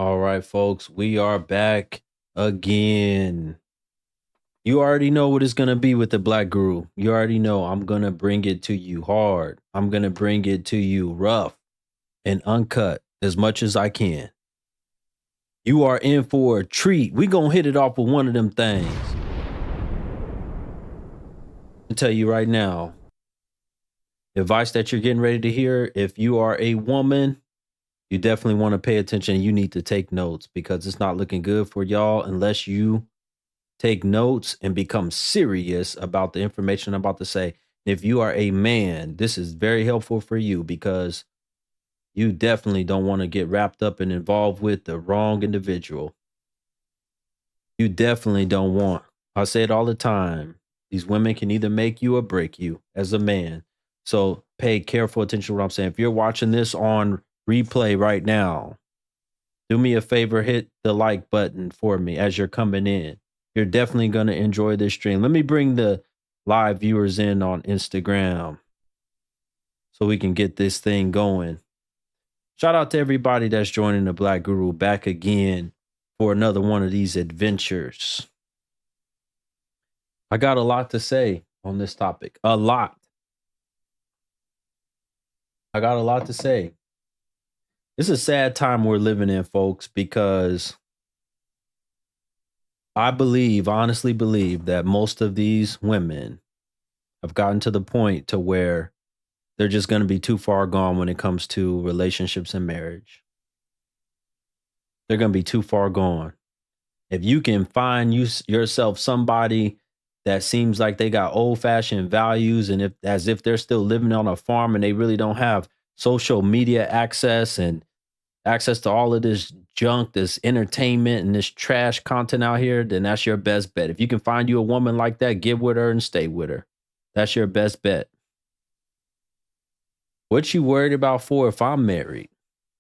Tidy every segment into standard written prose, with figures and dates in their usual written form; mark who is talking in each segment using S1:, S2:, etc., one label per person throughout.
S1: All right, folks, we are back again. You already know what it's going to be with the Black Guru. You already know I'm going to bring it to you hard. I'm going to bring it to you rough and uncut as much as I can. You are in for a treat. We going to hit it off with one of them things. I'll tell you right now, advice that you're getting ready to hear, if you are a woman, you definitely want to pay attention. You need to take notes because it's not looking good for y'all unless you take notes and become serious about the information I'm about to say. If you are a man, this is very helpful for you because you definitely don't want to get wrapped up and involved with the wrong individual. You definitely don't want. I say it all the time. These women can either make you or break you as a man. So pay careful attention to what I'm saying. If you're watching this on replay right now, do me a favor, hit the like button for me as you're coming in. You're definitely going to enjoy this stream. Let me bring the live viewers in on Instagram so we can get this thing going. Shout out to everybody that's joining the Black Guru back again for another one of these adventures. I got a lot to say on this topic. A lot. I got a lot to say. It's a sad time we're living in, folks, because I honestly believe that most of these women have gotten to the point to where they're just going to be too far gone when it comes to relationships and marriage. They're going to be too far gone. If you can find yourself somebody that seems like they got old-fashioned values and as if they're still living on a farm and they really don't have social media access and access to all of this junk, this entertainment and this trash content out here, then that's your best bet. If you can find you a woman like that, get with her and stay with her. That's your best bet. What you worried about for if I'm married?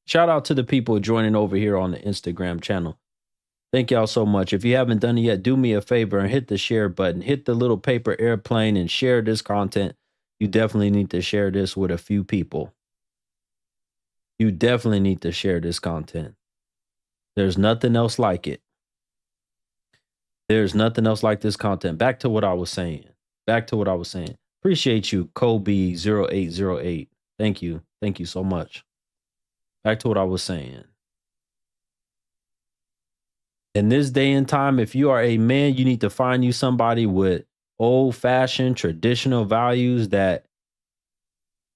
S1: Shout out to the people joining over here on the Instagram channel. Thank y'all so much. If you haven't done it yet, do me a favor and hit the share button. Hit the little paper airplane and share this content. You definitely need to share this with a few people. You definitely need to share this content. There's nothing else like it. There's nothing else like this content. Back to what I was saying. Appreciate you, Kobe0808. Thank you. Thank you so much. Back to what I was saying. In this day and time, if you are a man, you need to find you somebody with old-fashioned traditional values that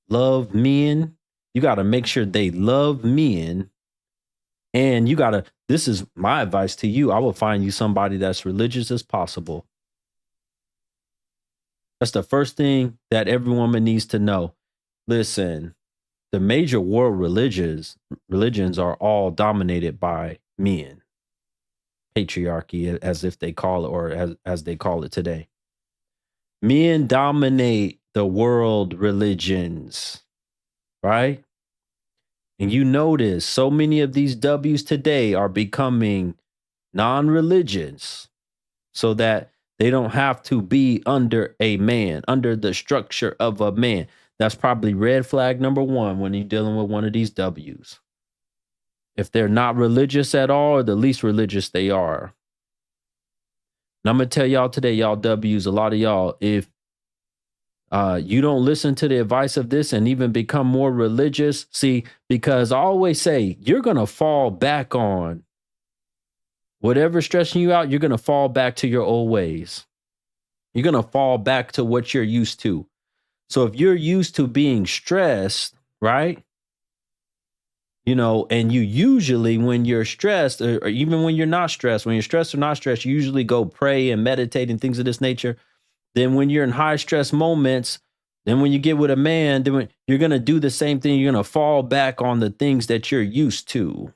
S1: love men. You got to make sure they love men. And this is my advice to you. I will find you somebody that's religious as possible. That's the first thing that every woman needs to know. Listen, the major world religions are all dominated by men. Patriarchy, as if they call it, or as they call it today. Men dominate the world religions, right? And you notice so many of these W's today are becoming non-religious so that they don't have to be under a man, under the structure of a man. That's probably red flag number one when you're dealing with one of these W's. If they're not religious at all, or the least religious they are. And I'm going to tell y'all today, y'all W's, a lot of y'all, if you don't listen to the advice of this and even become more religious, see, because I always say, you're going to fall back on whatever's stressing you out, you're going to fall back to your old ways. You're going to fall back to what you're used to. So if you're used to being stressed, right? You know, and you usually, when you're stressed, or even when you're not stressed, when you're stressed or not stressed, you usually go pray and meditate and things of this nature. Then when you're in high stress moments, then when you get with a man, then you're going to do the same thing. You're going to fall back on the things that you're used to.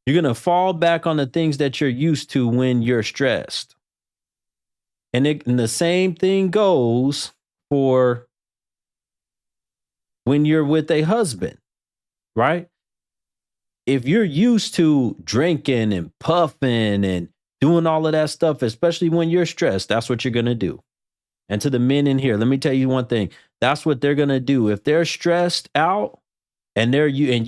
S1: You're going to fall back on the things that you're used to when you're stressed. And the same thing goes for when you're with a husband. Right? If you're used to drinking and puffing and doing all of that stuff, especially when you're stressed, that's what you're going to do. And to the men in here, let me tell you one thing. That's what they're going to do. If they're stressed out, and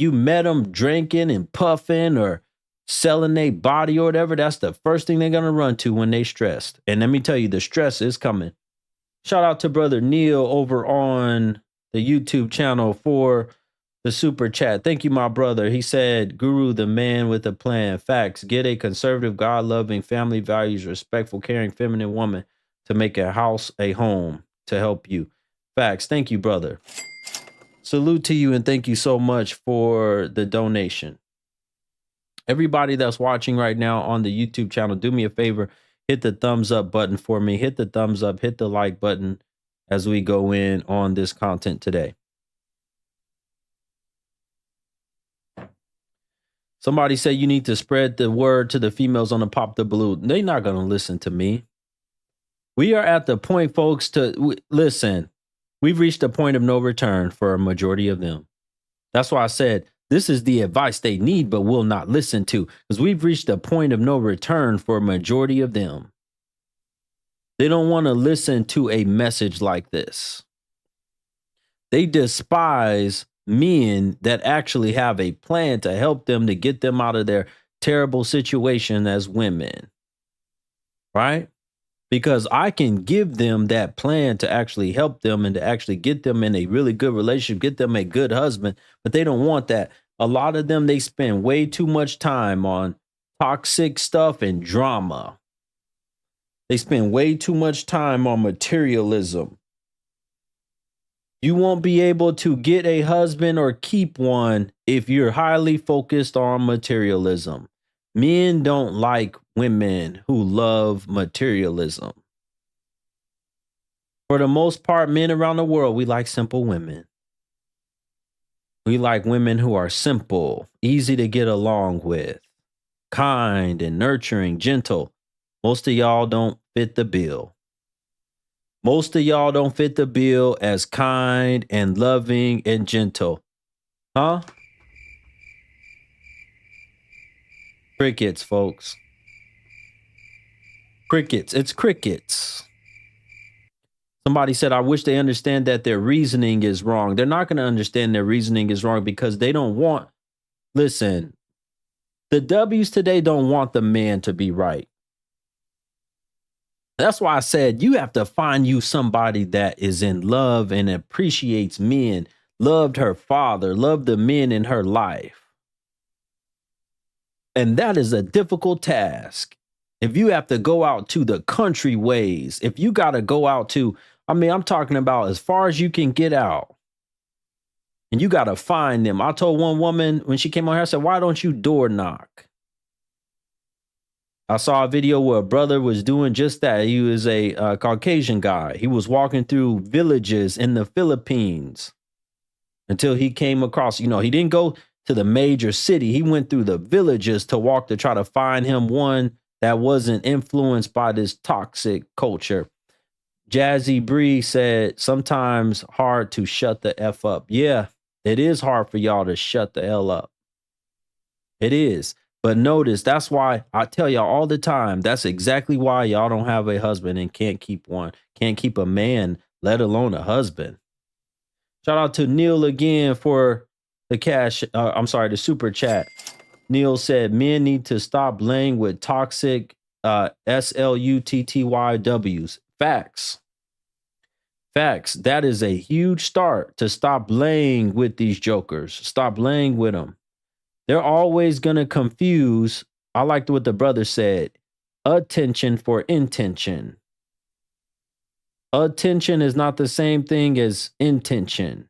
S1: you met them drinking and puffing or selling their body or whatever, that's the first thing they're gonna run to when they stressed. And let me tell you, the stress is coming. Shout out to brother Neil over on the YouTube channel for the super chat. Thank you, my brother. He said, Guru, the man with a plan. Facts. Get a conservative, God-loving, family values, respectful, caring, feminine woman to make a house a home to help you. Facts. Thank you, brother. Salute to you and thank you so much for the donation. Everybody that's watching right now on the YouTube channel, do me a favor. Hit the thumbs up button for me. Hit the thumbs up. Hit the like button as we go in on this content today. Somebody said you need to spread the word to the females on the Pop the Balloon. They're not going to listen to me. We are at the point, folks, listen. We've reached a point of no return for a majority of them. That's why I said this is the advice they need but will not listen to, because we've reached a point of no return for a majority of them. They don't want to listen to a message like this. They despise men that actually have a plan to help them, to get them out of their terrible situation as women, right? Because I can give them that plan to actually help them and to actually get them in a really good relationship, get them a good husband, but they don't want that. A lot of them, they spend way too much time on toxic stuff and drama. They spend way too much time on materialism. You won't be able to get a husband or keep one if you're highly focused on materialism. Men don't like women who love materialism. For the most part, men around the world, we like simple women. We like women who are simple, easy to get along with, kind and nurturing, gentle. Most of y'all don't fit the bill. Most of y'all don't fit the bill as kind and loving and gentle. Huh? Crickets, folks. Crickets. It's crickets. Somebody said, I wish they understand that their reasoning is wrong. They're not going to understand their reasoning is wrong because they don't want, listen, the W's today don't want the man to be right. That's why I said you have to find you somebody that is in love and appreciates men, loved her father, loved the men in her life. And that is a difficult task. If you have to go out to the country ways, if you got to go out to, I'm talking about as far as you can get out. And you got to find them. I told one woman when she came on here, I said, why don't you door knock? I saw a video where a brother was doing just that. He was a Caucasian guy. He was walking through villages in the Philippines until he came across, he didn't go to the major city. He went through the villages to try to find him one that wasn't influenced by this toxic culture. Jazzy Bree said, sometimes hard to shut the F up. Yeah, it is hard for y'all to shut the L up. It is. But notice, that's why I tell y'all all the time, that's exactly why y'all don't have a husband and can't keep one, can't keep a man, let alone a husband. Shout out to Neil again for the super chat. Neil said, men need to stop laying with toxic SLUTTYWs. Facts. Facts. That is a huge start to stop laying with these jokers. Stop laying with them. They're always going to confuse. I liked what the brother said. Attention for intention. Attention is not the same thing as intention.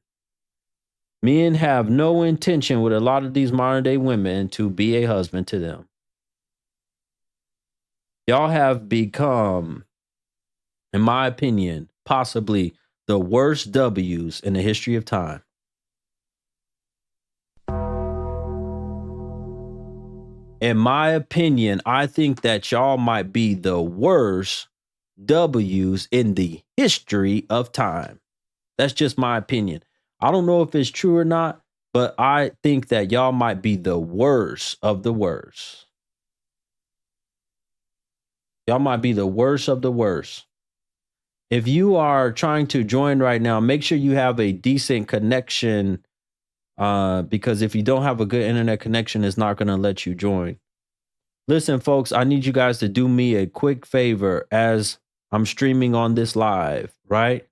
S1: Men have no intention with a lot of these modern day women to be a husband to them. Y'all have become, in my opinion, possibly the worst W's in the history of time. In my opinion, I think that y'all might be the worst W's in the history of time. That's just my opinion. I don't know if it's true or not, but I think that y'all might be the worst of the worst. Y'all might be the worst of the worst. If you are trying to join right now, make sure you have a decent connection because if you don't have a good internet connection, it's not going to let you join. Listen, folks, I need you guys to do me a quick favor as I'm streaming on this live, right?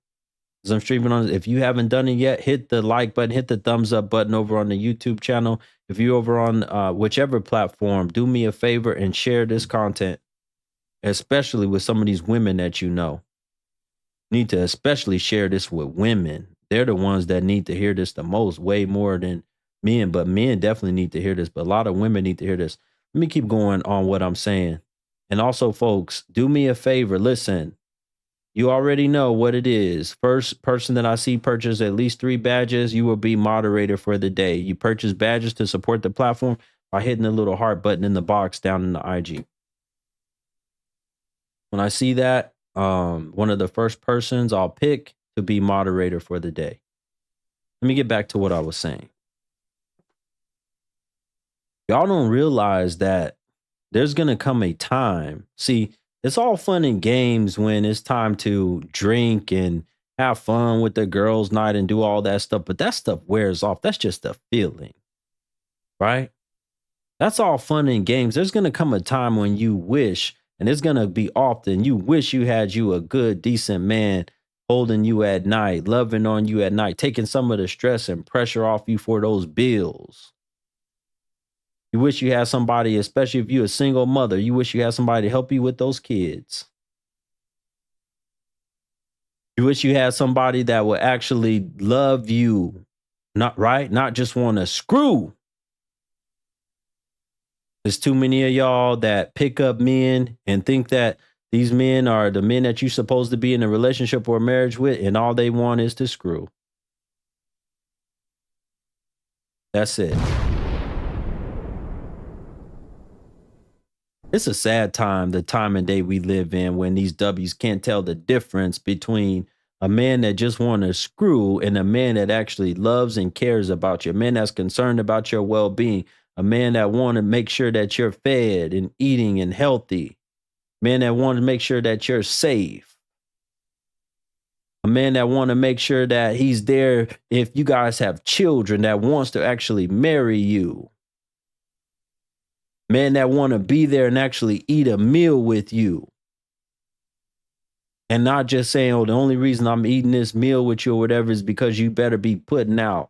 S1: As I'm streaming on, if you haven't done it yet, hit the like button, hit the thumbs up button over on the YouTube channel. If you're over on whichever platform, do me a favor and share this content, especially with some of these women that you know. Need to especially share this with women. They're the ones that need to hear this the most, way more than men, but men definitely need to hear this, but a lot of women need to hear this. Let me keep going on what I'm saying. And also, folks, do me a favor. Listen, you already know what it is. First person that I see purchase at least 3 badges, you will be moderator for the day. You purchase badges to support the platform by hitting the little heart button in the box down in the IG. When I see that, one of the first persons I'll pick to be moderator for the day. Let me get back to what I was saying. Y'all don't realize that there's going to come a time. See, it's all fun and games when it's time to drink and have fun with the girls' night and do all that stuff. But that stuff wears off. That's just a feeling, right? That's all fun and games. There's going to come a time when you wish, and it's going to be often, you wish you had you a good, decent man holding you at night, loving on you at night, taking some of the stress and pressure off you for those bills. You wish you had somebody, especially if you're a single mother, you wish you had somebody to help you with those kids. You wish you had somebody that would actually love you, not just want to screw. There's too many of y'all that pick up men and think that these men are the men that you're supposed to be in a relationship or a marriage with, and all they want is to screw. That's it. It's a sad time, the time and day we live in, when these W's can't tell the difference between a man that just want to screw and a man that actually loves and cares about you, a man that's concerned about your well-being, a man that want to make sure that you're fed and eating and healthy, a man that want to make sure that you're safe, a man that want to make sure that he's there if you guys have children, that wants to actually marry you. Man that want to be there and actually eat a meal with you. And not just saying, oh, the only reason I'm eating this meal with you or whatever is because you better be putting out.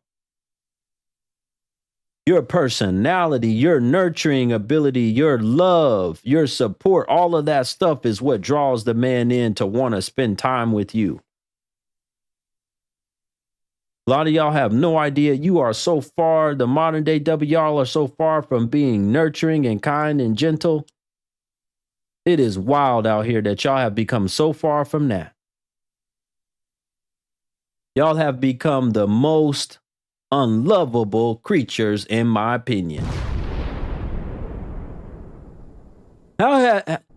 S1: Your personality, your nurturing ability, your love, your support, all of that stuff is what draws the man in to want to spend time with you. A lot of y'all have no idea. You are so far, the modern day y'all are so far from being nurturing and kind and gentle. It is wild out here that y'all have become so far from that. Y'all have become the most unlovable creatures, in my opinion.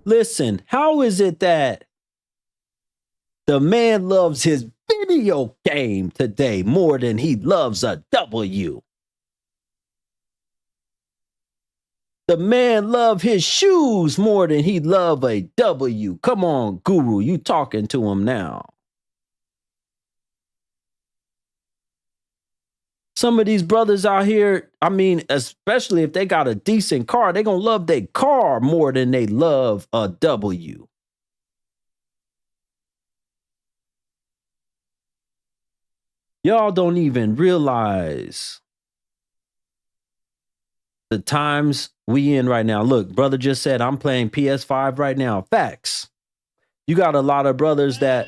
S1: Listen, how is it that the man loves his video game today more than he loves a W? The man love his shoes more than he love a W. Come on, Guru, you talking to him now. Some of these brothers out here, I mean, especially if they got a decent car, they gonna love their car more than they love a W. Y'all don't even realize the times we in right now. Look, brother just said, I'm playing PS5 right now. Facts. You got a lot of brothers that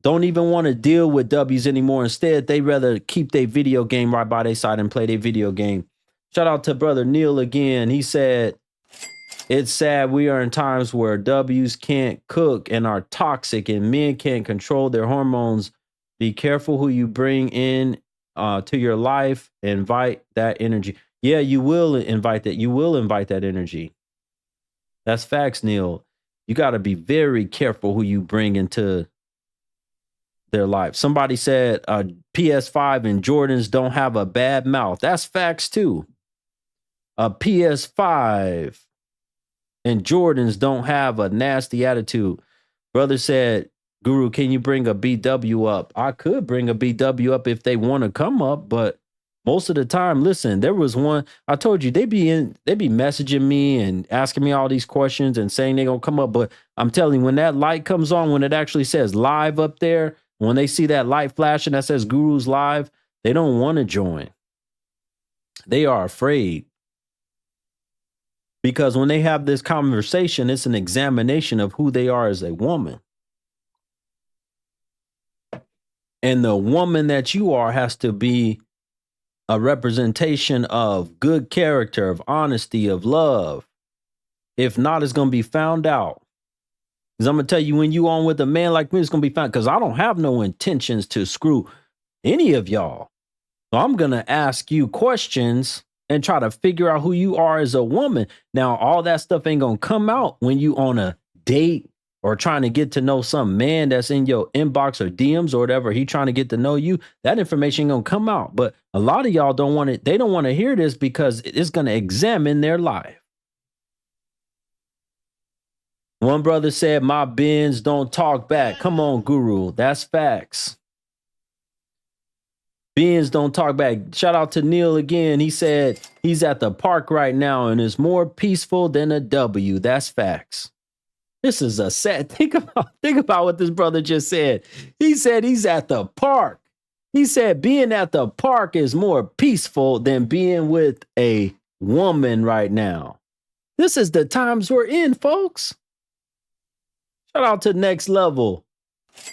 S1: don't even want to deal with W's anymore. Instead, they rather keep their video game right by their side and play their video game. Shout out to brother Neil again. He said, it's sad we are in times where W's can't cook and are toxic and men can't control their hormones. Be careful who you bring in to your life. Invite that energy. Yeah, you will invite that. You will invite that energy. That's facts, Neil. You got to be very careful who you bring into their life. Somebody said PS5 and Jordans don't have a bad mouth. That's facts too. A PS5 and Jordans don't have a nasty attitude. Brother said, Guru, can you bring a BW up? I could bring a BW up if they want to come up, but Most of the time, listen, there was one, I told you, they be messaging me and asking me all these questions and saying they're gonna come up. But I'm telling you, when that light comes on, when it actually says live up there, when they see that light flashing that says Guru's live, they don't want to join. They are afraid. Because when they have this conversation, it's an examination of who they are as a woman. And the woman that you are has to be a representation of good character, of honesty, of love. If not, it's going to be found out. Because I'm going to tell you, when you on with a man like me, it's going to be found. Because I don't have no intentions to screw any of y'all. So I'm going to ask you questions and try to figure out who you are as a woman. Now, all that stuff ain't going to come out when you on a date or trying to get to know some man that's in your inbox or DMs or whatever. He trying to get to know you. That information ain't going to come out. But a lot of y'all don't want it. They don't want to hear this because it's going to examine their life. One brother said, my bins don't talk back. Come on, Guru. That's facts. Beings don't talk back. Shout out to Neil again. He said he's at the park right now and is more peaceful than a W. That's facts. This is a sad. Think about what this brother just said. He said he's at the park. He said being at the park is more peaceful than being with a woman right now. This is the times we're in, folks. Shout out to Next Level.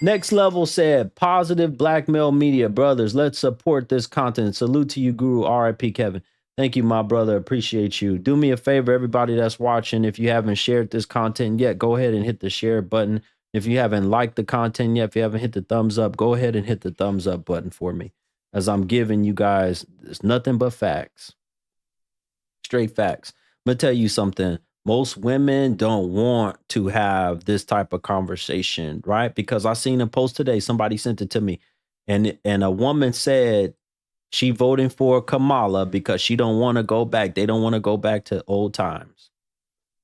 S1: Next Level said, positive black male media brothers, let's support this content. Salute to you, Guru. RIP Kevin. Thank you, my brother. Appreciate you. Do me a favor, everybody that's watching. If you haven't shared this content yet, go ahead and hit the share button. If you haven't liked the content yet, if you haven't hit the thumbs up, go ahead and hit the thumbs up button for me. As I'm giving you guys, it's nothing but facts. Straight facts. I'm going to tell you something. Most women don't want to have this type of conversation, right? Because I seen a post today. Somebody sent it to me. And a woman said she voting for Kamala because she don't want to go back. They don't want to go back to old times.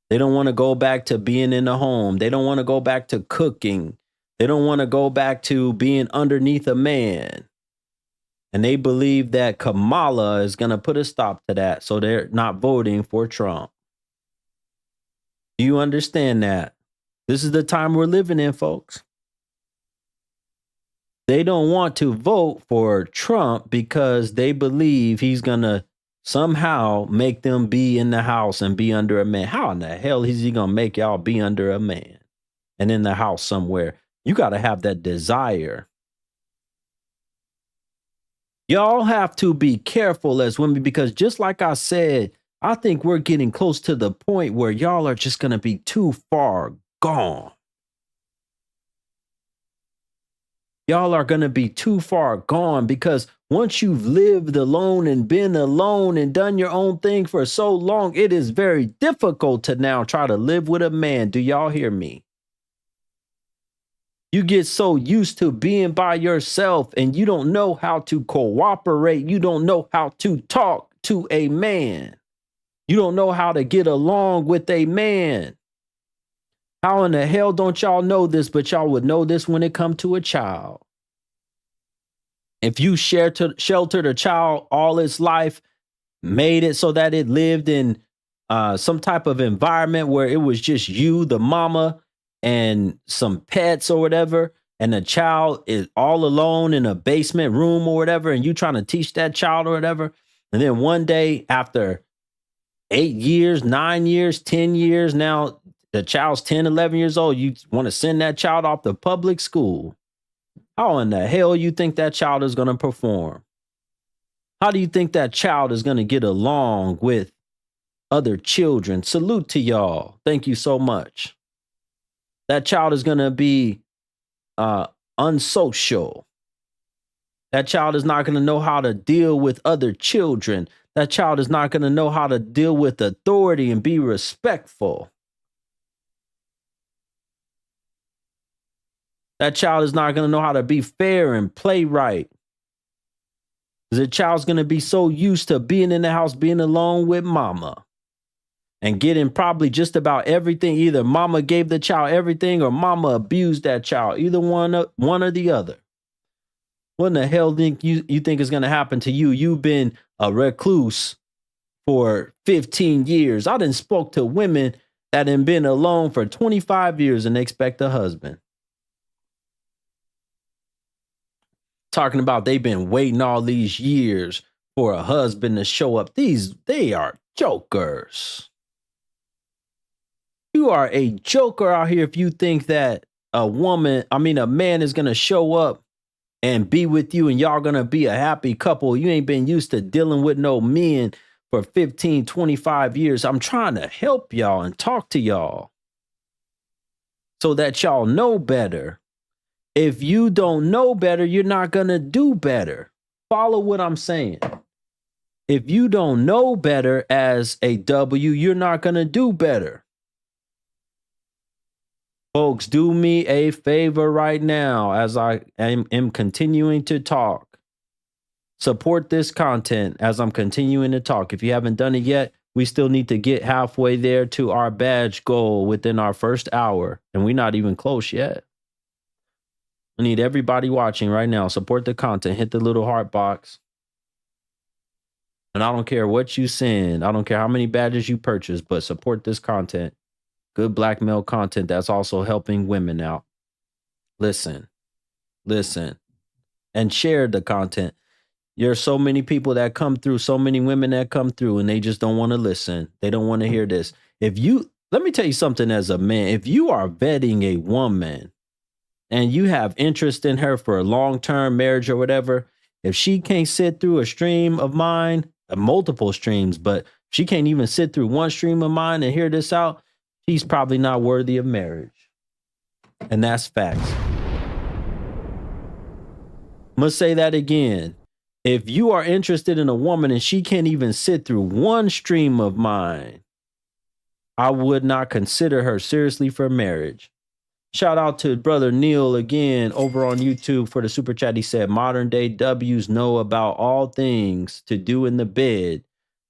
S1: They don't want to go back to being in the home. They don't want to go back to cooking. They don't want to go back to being underneath a man. And they believe that Kamala is going to put a stop to that. So they're not voting for Trump. Do you understand that? This is the time we're living in, folks. They don't want to vote for Trump because they believe he's going to somehow make them be in the house and be under a man. How in the hell is he going to make y'all be under a man and in the house somewhere? You got to have that desire. Y'all have to be careful as women because just like I said, I think we're getting close to the point where y'all are just going to be too far gone. Y'all are going to be too far gone because once you've lived alone and been alone and done your own thing for so long, it is very difficult to now try to live with a man. Do y'all hear me? You get so used to being by yourself and you don't know how to cooperate. You don't know how to talk to a man. You don't know how to get along with a man. How in the hell don't y'all know this, but y'all would know this when it comes to a child? If you sheltered a child all its life, made it so that it lived in some type of environment where it was just you, the mama, and some pets or whatever, and the child is all alone in a basement room or whatever, and you trying to teach that child or whatever, and then one day after 8 years, 9 years, 10 years, now the child's 10, 11 years old, you want to send that child off to public school. How in the hell you think that child is going to perform? How do you think that child is going to get along with other children? Salute to y'all. Thank you so much. That child is going to be unsocial. That child is not going to know how to deal with other children. That child is not going to know how to deal with authority and be respectful. That child is not going to know how to be fair and play right. The child's going to be so used to being in the house, being alone with mama, and getting probably just about everything. Either mama gave the child everything or mama abused that child. Either one or the other. What in the hell think you think is gonna happen to you? You've been a recluse for 15 years. I done spoke to women that have been alone for 25 years and they expect a husband. Talking about they've been waiting all these years for a husband to show up. They are jokers. You are a joker out here if you think that a man is going to show up and be with you and y'all going to be a happy couple. You ain't been used to dealing with no men for 15, 25 years. I'm trying to help y'all and talk to y'all so that y'all know better. If you don't know better, you're not going to do better. Follow what I'm saying. If you don't know better as a W, you're not going to do better. Folks, do me a favor right now as I am continuing to talk. Support this content as I'm continuing to talk. If you haven't done it yet, we still need to get halfway there to our badge goal within our first hour, and we're not even close yet. I need everybody watching right now. Support the content. Hit the little heart box. And I don't care what you send. I don't care how many badges you purchase, but support this content. Good black male content that's also helping women out. Listen, and share the content. There's so many people that come through, so many women that come through, and they just don't want to listen. They don't want to hear this. Let me tell you something as a man. If you are vetting a woman and you have interest in her for a long-term marriage or whatever, if she can't sit through a stream of mine, multiple streams, but she can't even sit through one stream of mine and hear this out, she's probably not worthy of marriage. And that's facts. I'm going to say that again. If you are interested in a woman and she can't even sit through one stream of mine, I would not consider her seriously for marriage. Shout out to brother Neil again over on YouTube for the super chat. He said, modern day W's know about all things to do in the bed,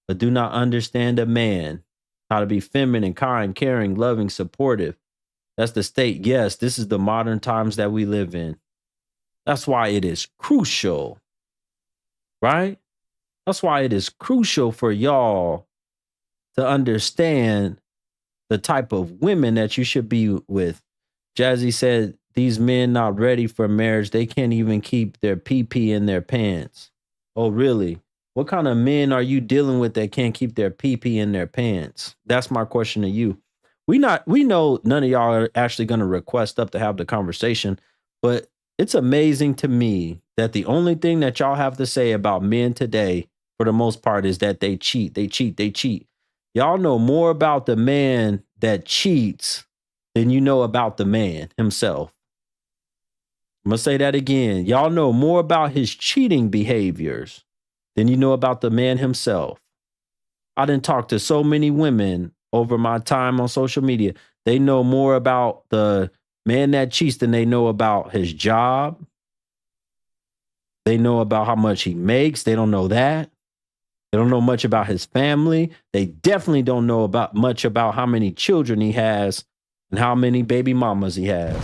S1: but do not understand a man. How to be feminine, kind, caring, loving, supportive. That's the state. Yes, this is the modern times that we live in. That's why it is crucial, right? That's why it is crucial for y'all to understand the type of women that you should be with. Jazzy said, these men not ready for marriage. They can't even keep their pee-pee in their pants. Oh, really? What kind of men are you dealing with that can't keep their pee-pee in their pants? That's my question to you. We know none of y'all are actually going to request up to have the conversation, but it's amazing to me that the only thing that y'all have to say about men today, for the most part, is that they cheat. Y'all know more about the man that cheats than you know about the man himself. I'm going to say that again. Y'all know more about his cheating behaviors than you know about the man himself. I didn't talk to so many women over my time on social media. They know more about the man that cheats than they know about his job. They know about how much he makes. They don't know that. They don't know much about his family. They definitely don't know much about how many children he has and how many baby mamas he has.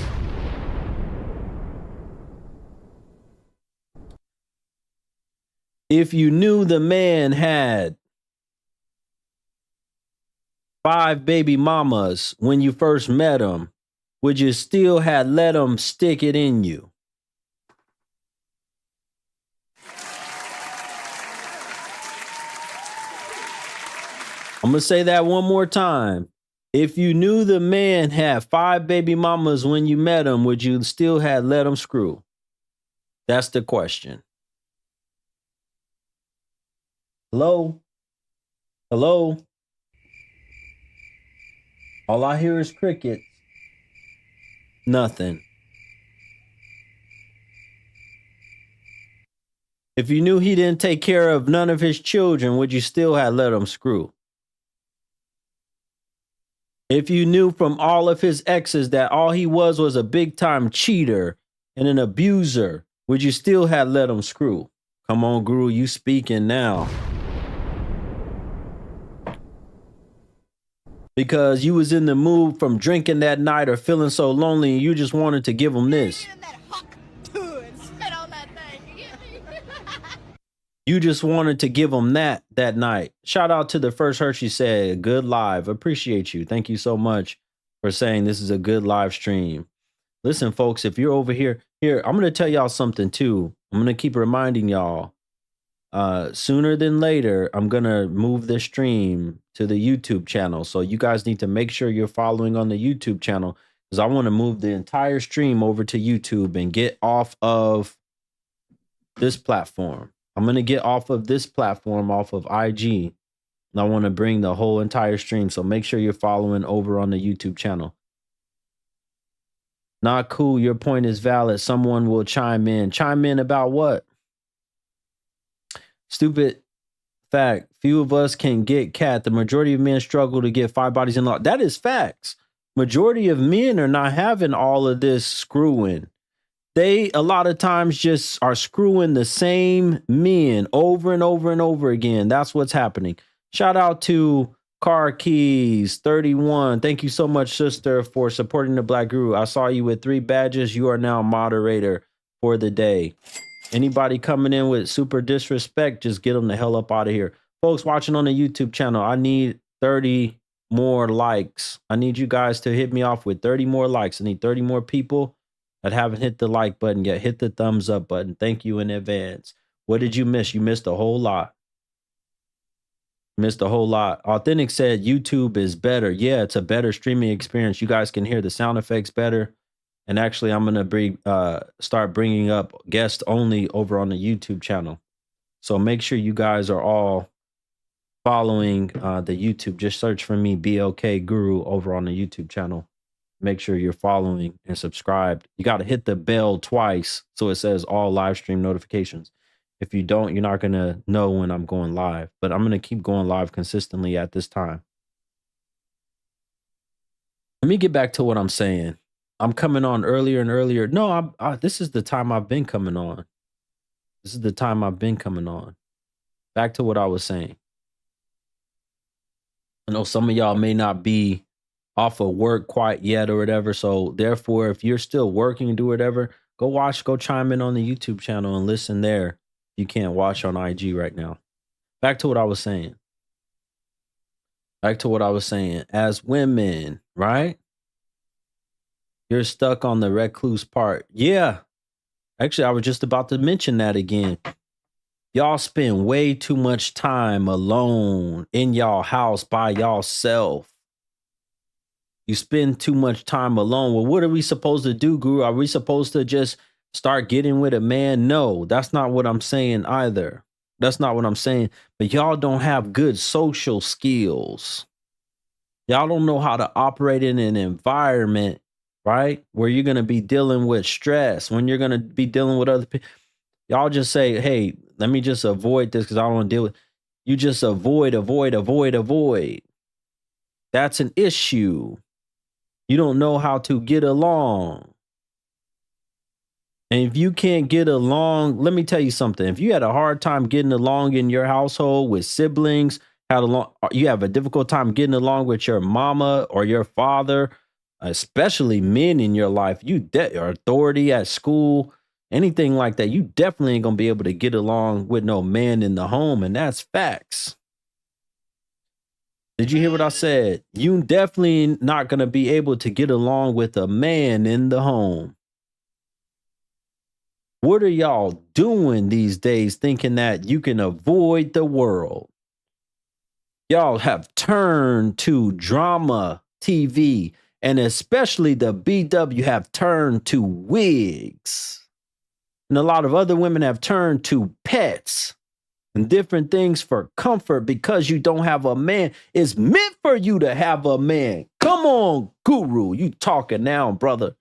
S1: If you knew the man had 5 baby mamas when you first met him, would you still have let him stick it in you? I'm going to say that one more time. If you knew the man had 5 baby mamas when you met him, would you still have let him screw? That's the question. Hello? Hello? All I hear is crickets. Nothing. If you knew he didn't take care of none of his children, would you still have let him screw? If you knew from all of his exes that all he was a big-time cheater and an abuser, would you still have let him screw? Come on, Guru, you speaking now. Because you was in the mood from drinking that night or feeling so lonely and you just wanted to give him this. You just wanted to give them that night. Shout out to the first Hershey said, good live. Appreciate you. Thank you so much for saying this is a good live stream. Listen, folks, if you're over here, I'm going to tell y'all something too. I'm going to keep reminding y'all. Sooner than later, I'm going to move the stream to the YouTube channel. So you guys need to make sure you're following on the YouTube channel, because I want to move the entire stream over to YouTube and get off of this platform. I'm going to get off of this platform, off of IG. And I want to bring the whole entire stream. So make sure you're following over on the YouTube channel. Not cool. Your point is valid. Someone will chime in. Chime in about what? Stupid fact. Few of us can get cat. The majority of men struggle to get 5 bodies in law. That is facts. Majority of men are not having all of this screwing. They a lot of times just are screwing the same men over and over and over again. That's what's happening. Shout out to Car Keys 31. Thank you so much, sister, for supporting the Black Guru. I saw you with 3 badges. You are now moderator for the day. Anybody coming in with super disrespect, just get them the hell up out of here. Folks watching on the YouTube channel, I need 30 more likes. I need you guys to hit me off with 30 more likes. I need 30 more people that haven't hit the like button yet. Hit the thumbs up button. Thank you in advance. What did you miss? You missed a whole lot. Missed a whole lot. Authentic said YouTube is better. Yeah, it's a better streaming experience. You guys can hear the sound effects better. And actually, I'm going to start bringing up guests only over on the YouTube channel. So make sure you guys are all following the YouTube. Just search for me, BLKGURU, over on the YouTube channel. Make sure you're following and subscribed. You got to hit the bell twice so it says all live stream notifications. If you don't, you're not going to know when I'm going live. But I'm going to keep going live consistently at this time. Let me get back to what I'm saying. I'm coming on earlier and earlier. No, this is the time I've been coming on. This is the time I've been coming on. Back to what I was saying. I know some of y'all may not be off of work quite yet or whatever. So therefore, if you're still working and do whatever, go chime in on the YouTube channel and listen there. You can't watch on IG right now. Back to what I was saying. As women, right? You're stuck on the recluse part. Yeah. Actually, I was just about to mention that again. Y'all spend way too much time alone in y'all house by y'allself. You spend too much time alone. Well, what are we supposed to do, Guru? Are we supposed to just start getting with a man? No, that's not what I'm saying either. That's not what I'm saying. But y'all don't have good social skills. Y'all don't know how to operate in an environment, right, where you're going to be dealing with stress, when you're going to be dealing with other people. Y'all just say, hey, let me just avoid this because I don't want to deal with it. You just avoid. That's an issue. You don't know how to get along. And if you can't get along, let me tell you something. If you had a hard time getting along in your household with siblings, you have a difficult time getting along with your mama or your father, especially men in your life, or authority at school, anything like that, you definitely ain't going to be able to get along with no man in the home. And that's facts. Did you hear what I said? You definitely not going to be able to get along with a man in the home. What are y'all doing these days thinking that you can avoid the world? Y'all have turned to drama TV, and especially the BW have turned to wigs. And a lot of other women have turned to pets and different things for comfort because you don't have a man. It's meant for you to have a man. Come on, Guru. You talking now, brother.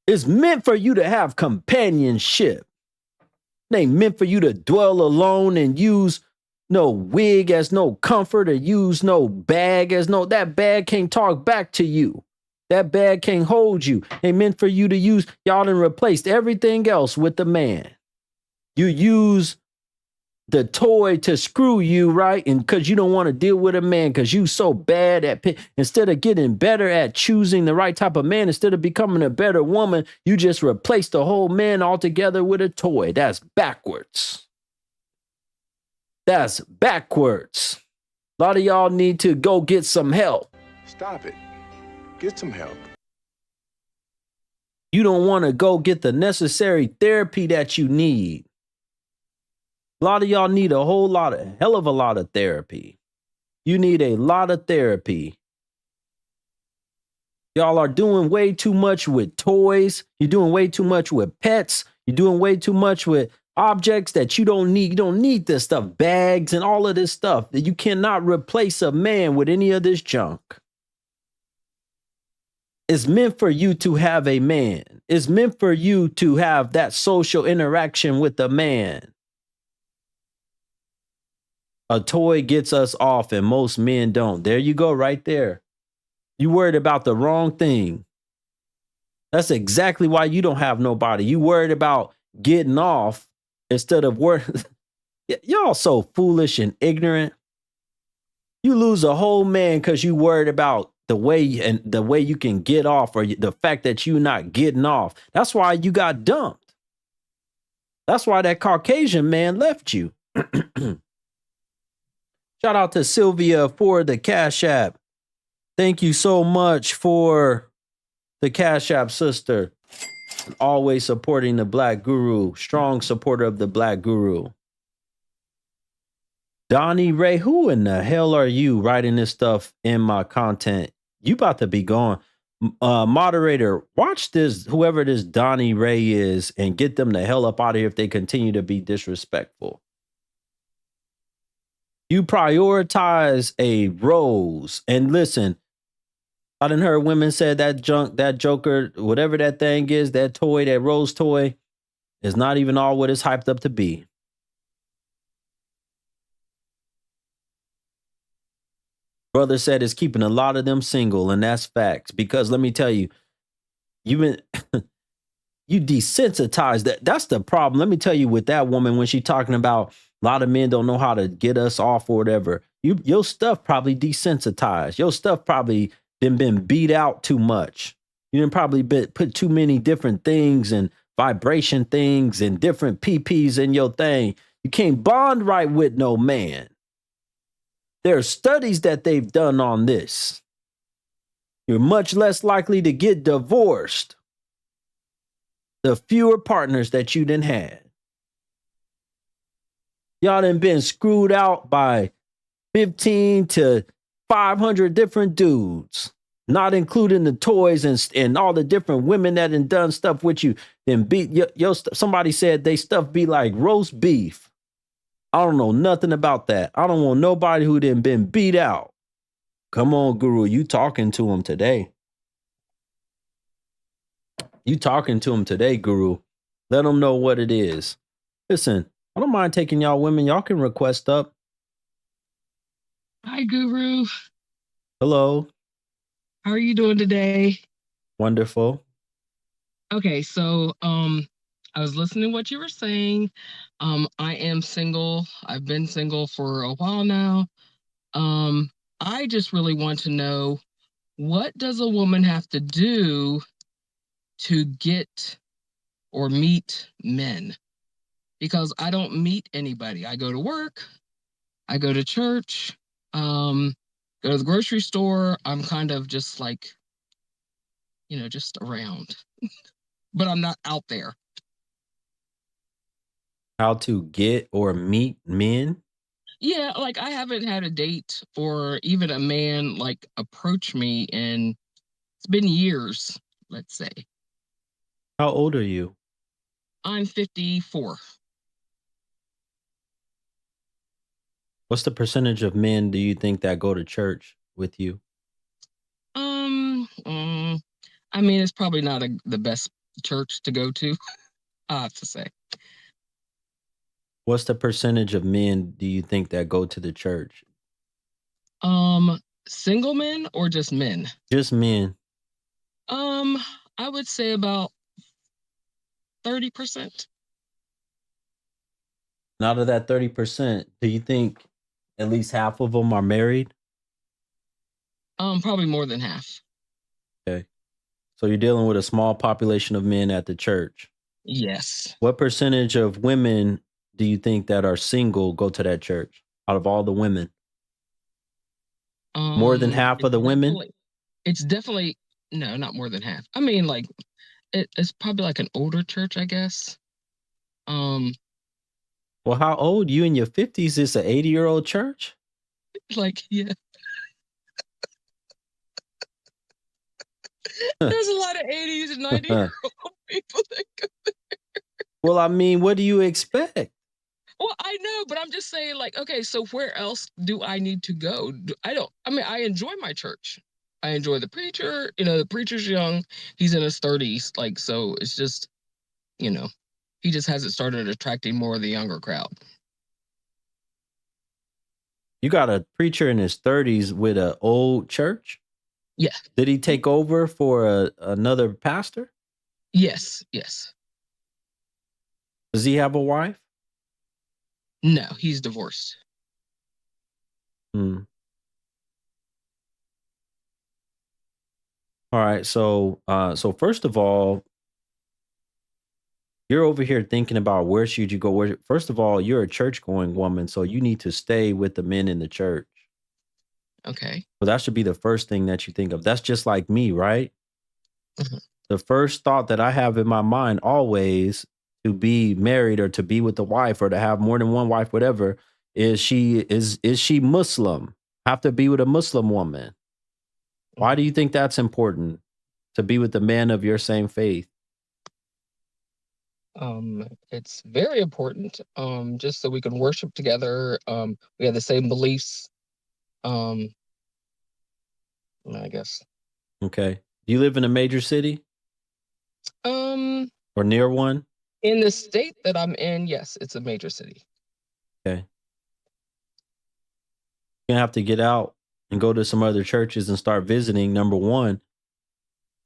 S1: It's meant for you to have companionship. It ain't meant for you to dwell alone and use no wig as no comfort or use no bag as no, that bag can't talk back to you. That bag can't hold you. It ain't meant for you to use. Y'all done replaced everything else with the man. You use the toy to screw you, right? And because you don't want to deal with a man because you so bad at instead of getting better at choosing the right type of man, instead of becoming a better woman, you just replace the whole man altogether with a toy. That's backwards. That's backwards. A lot of y'all need to go get some help.
S2: Stop it. Get some help.
S1: You don't want to go get the necessary therapy that you need. A lot of y'all need a hell of a lot of therapy. You need a lot of therapy. Y'all are doing way too much with toys. You're doing way too much with pets. You're doing way too much with objects that you don't need. You don't need this stuff, bags and all of this stuff. That you cannot replace a man with any of this junk. It's meant for you to have a man. It's meant for you to have that social interaction with a man. A toy gets us off and most men don't. There you go, right there. You worried about the wrong thing. That's exactly why you don't have nobody. You worried about getting off instead of worried. Y'all so foolish and ignorant. You lose a whole man because you worried about the way you can get off, or the fact that you're not getting off. That's why you got dumped. That's why that Caucasian man left you. Shout out to Sylvia for the Cash App. Thank you so much for the Cash App, sister. Always supporting the Black Guru. Strong supporter of the Black Guru. Donnie Ray, who in the hell are you writing this stuff in my content? You about to be gone. Moderator, watch this, whoever this Donnie Ray is, and get them the hell up out of here if they continue to be disrespectful. You prioritize a rose. And listen, I done heard women say that junk, that joker, whatever that thing is, that toy, that rose toy, is not even all what it's hyped up to be. Brother said it's keeping a lot of them single, and that's facts. Because let me tell you, you've been you desensitized. That's the problem. Let me tell you, with that woman, when she's talking about a lot of men don't know how to get us off or whatever, your stuff probably desensitized. Your stuff probably been beat out too much. You didn't probably put too many different things and vibration things and different PPs in your thing. You can't bond right with no man. There are studies that they've done on this. You're much less likely to get divorced the fewer partners that you done had. Y'all done been screwed out by 15 to 500 different dudes, not including the toys and all the different women that done stuff with you. Then somebody said they stuff be like roast beef. I don't know nothing about that. I don't want nobody who done been beat out. Come on, Guru, you talking to him today. You talking to him today, Guru. Let them know what it is. Listen, I don't mind taking y'all women. Y'all can request up.
S3: Hi, Guru.
S1: Hello.
S3: How are you doing today?
S1: Wonderful.
S3: Okay, so I was listening to what you were saying. I am single. I've been single for a while now. I just really want to know, what does a woman have to do to get or meet men? Because I don't meet anybody. I go to work, I go to church, go to the grocery store. I'm kind of just like, just around, but I'm not out there.
S1: How to get or meet men?
S3: Yeah, like I haven't had a date or even a man like approach me, and it's been years, let's say.
S1: How old are you?
S3: I'm 54.
S1: What's the percentage of men do you think that go to church with you?
S3: I mean, it's probably not the best church to go to, I have to say.
S1: What's the percentage of men do you think that go to the church?
S3: Single men or just men?
S1: Just men.
S3: I would say about 30%.
S1: And out of that 30%, do you think at least half of them are married?
S3: Probably more than half.
S1: Okay. So you're dealing with a small population of men at the church.
S3: Yes.
S1: What percentage of women do you think that are single go to that church out of all the women? More than half of the women?
S3: It's definitely no, not more than half. I mean, like it's probably like an older church, I guess. Um,
S1: Well, how old? You in your 50s? It's an 80-year-old church?
S3: like yeah, there's a lot of 80s and 90-year-old people that go.
S1: Well, I mean, what do you expect?
S3: Well, I know, but I'm just saying, like, okay, so where else do I need to go? I don't. I mean, I enjoy my church. I enjoy the preacher. You know, the preacher's young. He's in his 30s. Like, so it's just, you know, he just hasn't started attracting more of the younger crowd.
S1: You got a preacher in his 30s with an old church?
S3: Yeah.
S1: Did he take over for another pastor?
S3: Yes. Yes.
S1: Does he have a wife?
S3: No, he's divorced.
S1: Hmm. All right. So first of all, you're over here thinking about where should you go. First of all, you're a church going woman, so you need to stay with the men in the church.
S3: Okay.
S1: So that should be the first thing that you think of. That's just like me, right?
S3: Mhm.
S1: The first thought that I have in my mind always to be married or to be with the wife or to have more than one wife, whatever, is she Muslim? Have to be with a Muslim woman. Why do you think that's important to be with the man of your same faith?
S3: It's very important. Just so we can worship together. We have the same beliefs. I guess.
S1: Okay. Do you live in a major city
S3: Um,
S1: or near one?
S3: in the state that I'm in, yes, it's a major city.
S1: Okay. You're gonna have to get out and go to some other churches and start visiting, number one.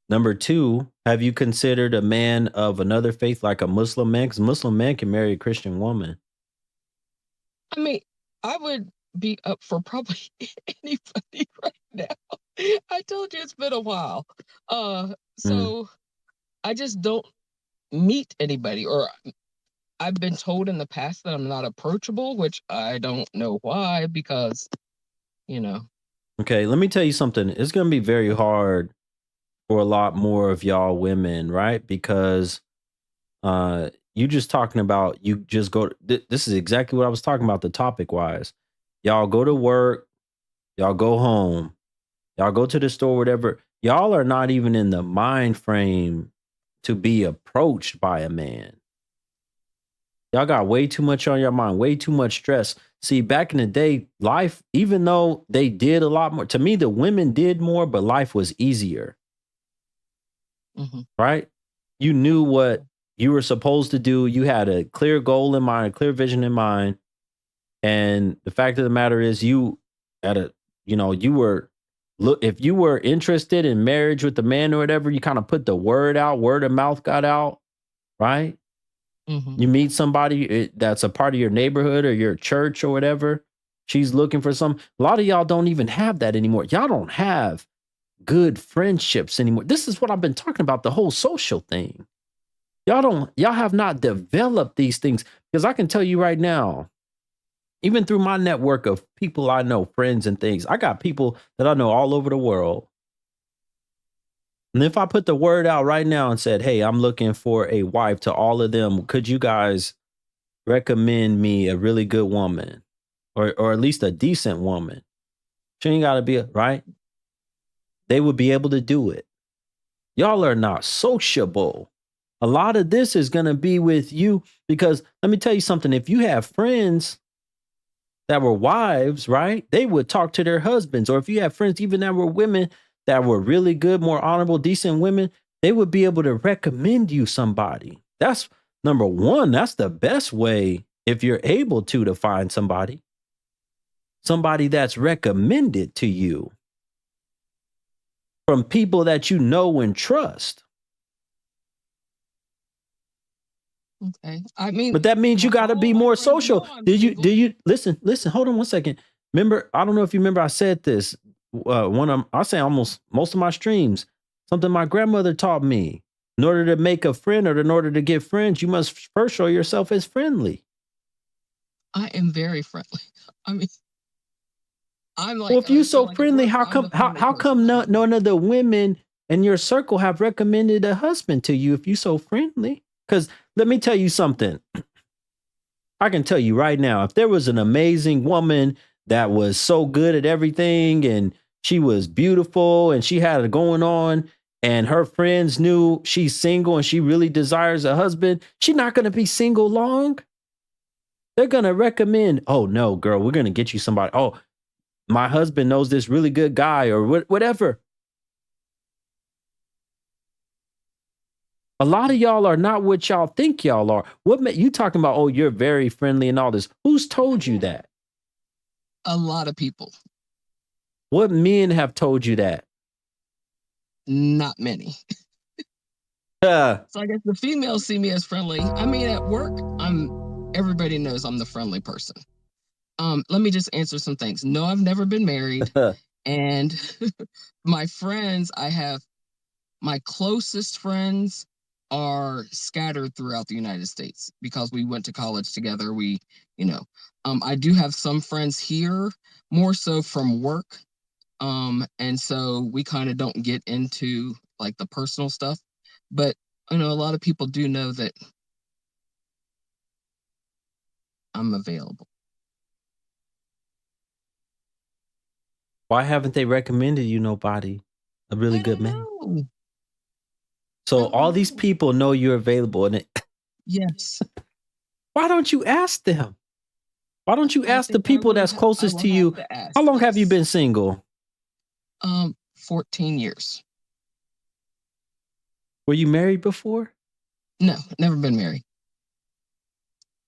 S1: Number two, have you considered a man of another faith like a Muslim man? Because Muslim man can marry a Christian woman.
S3: I mean, I would be up for probably anybody right now. I told you it's been a while. So I just don't meet anybody, or I've been told in the past that I'm not approachable, which I don't know why, because, you know.
S1: Okay, let me tell you something. It's gonna be very hard for a lot more of y'all women, right? Because you just talking about you just go this is exactly what I was talking about the topic wise. Y'all go to work, y'all go home, y'all go to the store, whatever. Y'all are not even in the mind frame to be approached by a man. Y'all got way too much on your mind, way too much stress. See, back in the day, life, even though they did a lot more, to me, the women did more, but life was easier. Right? You knew what you were supposed to do. You had a clear goal in mind, a clear vision in mind. And the fact of the matter is you you were look, if you were interested in marriage with the man or whatever, you kind of put the word out, word of mouth got out, right? You meet somebody that's a part of your neighborhood or your church or whatever. She's looking for some. A lot of y'all don't even have that anymore. Y'all don't have good friendships anymore. This is what I've been talking about, the whole social thing. Y'all have not developed these things, because I can tell you right now, even through my network of people I know, friends and things, I got people that I know all over the world. And if I put the word out right now and said, hey, I'm looking for a wife to all of them, could you guys recommend me a really good woman or at least a decent woman? She ain't got to be right. They would be able to do it. Y'all are not sociable. A lot of this is going to be with you because let me tell you something. If you have friends that were wives, right, they would talk to their husbands. Or if you have friends even that were women that were really good, more honorable, decent women, they would be able to recommend you somebody. That's number one. That's the best way, if you're able to find somebody that's recommended to you from people that you know and trust.
S3: Okay. I mean,
S1: but that means you got to be more social. Did you listen, hold on one second. Remember, I don't know if you remember, I said this, I say almost most of my streams, something my grandmother taught me. In order to make a friend or in order to get friends, you must first show yourself as friendly.
S3: I am very friendly. I mean, I'm
S1: Well,
S3: like,
S1: if you
S3: so
S1: so
S3: like at
S1: friendly,
S3: work,
S1: how
S3: I'm
S1: come
S3: the friendly
S1: how
S3: person.
S1: come none of the women in your circle have recommended a husband to you if you so friendly? Because let me tell you something. I can tell you right now, if there was an amazing woman that was so good at everything and she was beautiful and she had it going on and her friends knew she's single and she really desires a husband, she's not going to be single long. They're going to recommend, oh no, girl, we're going to get you somebody. Oh, my husband knows this really good guy or whatever. A lot of y'all are not what y'all think y'all are. You talking about? Oh, you're very friendly and all this. Who's told you that?
S3: A lot of people,
S1: What men have told you that?
S3: not many.
S1: Uh,
S3: So I guess the females see me as friendly. I mean, at work, everybody knows I'm the friendly person. Let me just answer some things. No, I've never been married. And my friends, I have my closest friends are scattered throughout the United States because we went to college together. You know, I do have some friends here, more so from work. And so we kind of don't get into like the personal stuff. But a lot of people do know that I'm available.
S1: why haven't they recommended you nobody? A really
S3: I
S1: good
S3: don't
S1: man.
S3: know.
S1: So
S3: I don't
S1: all these
S3: know.
S1: people know you're available, and
S3: Yes.
S1: why don't you ask them? Why don't you
S3: I
S1: ask the
S3: think
S1: people that's
S3: I
S1: closest
S3: will
S1: to
S3: have
S1: you?
S3: to ask.
S1: How long have you
S3: Yes.
S1: been single?
S3: 14 years.
S1: Were you married before?
S3: No, never been married.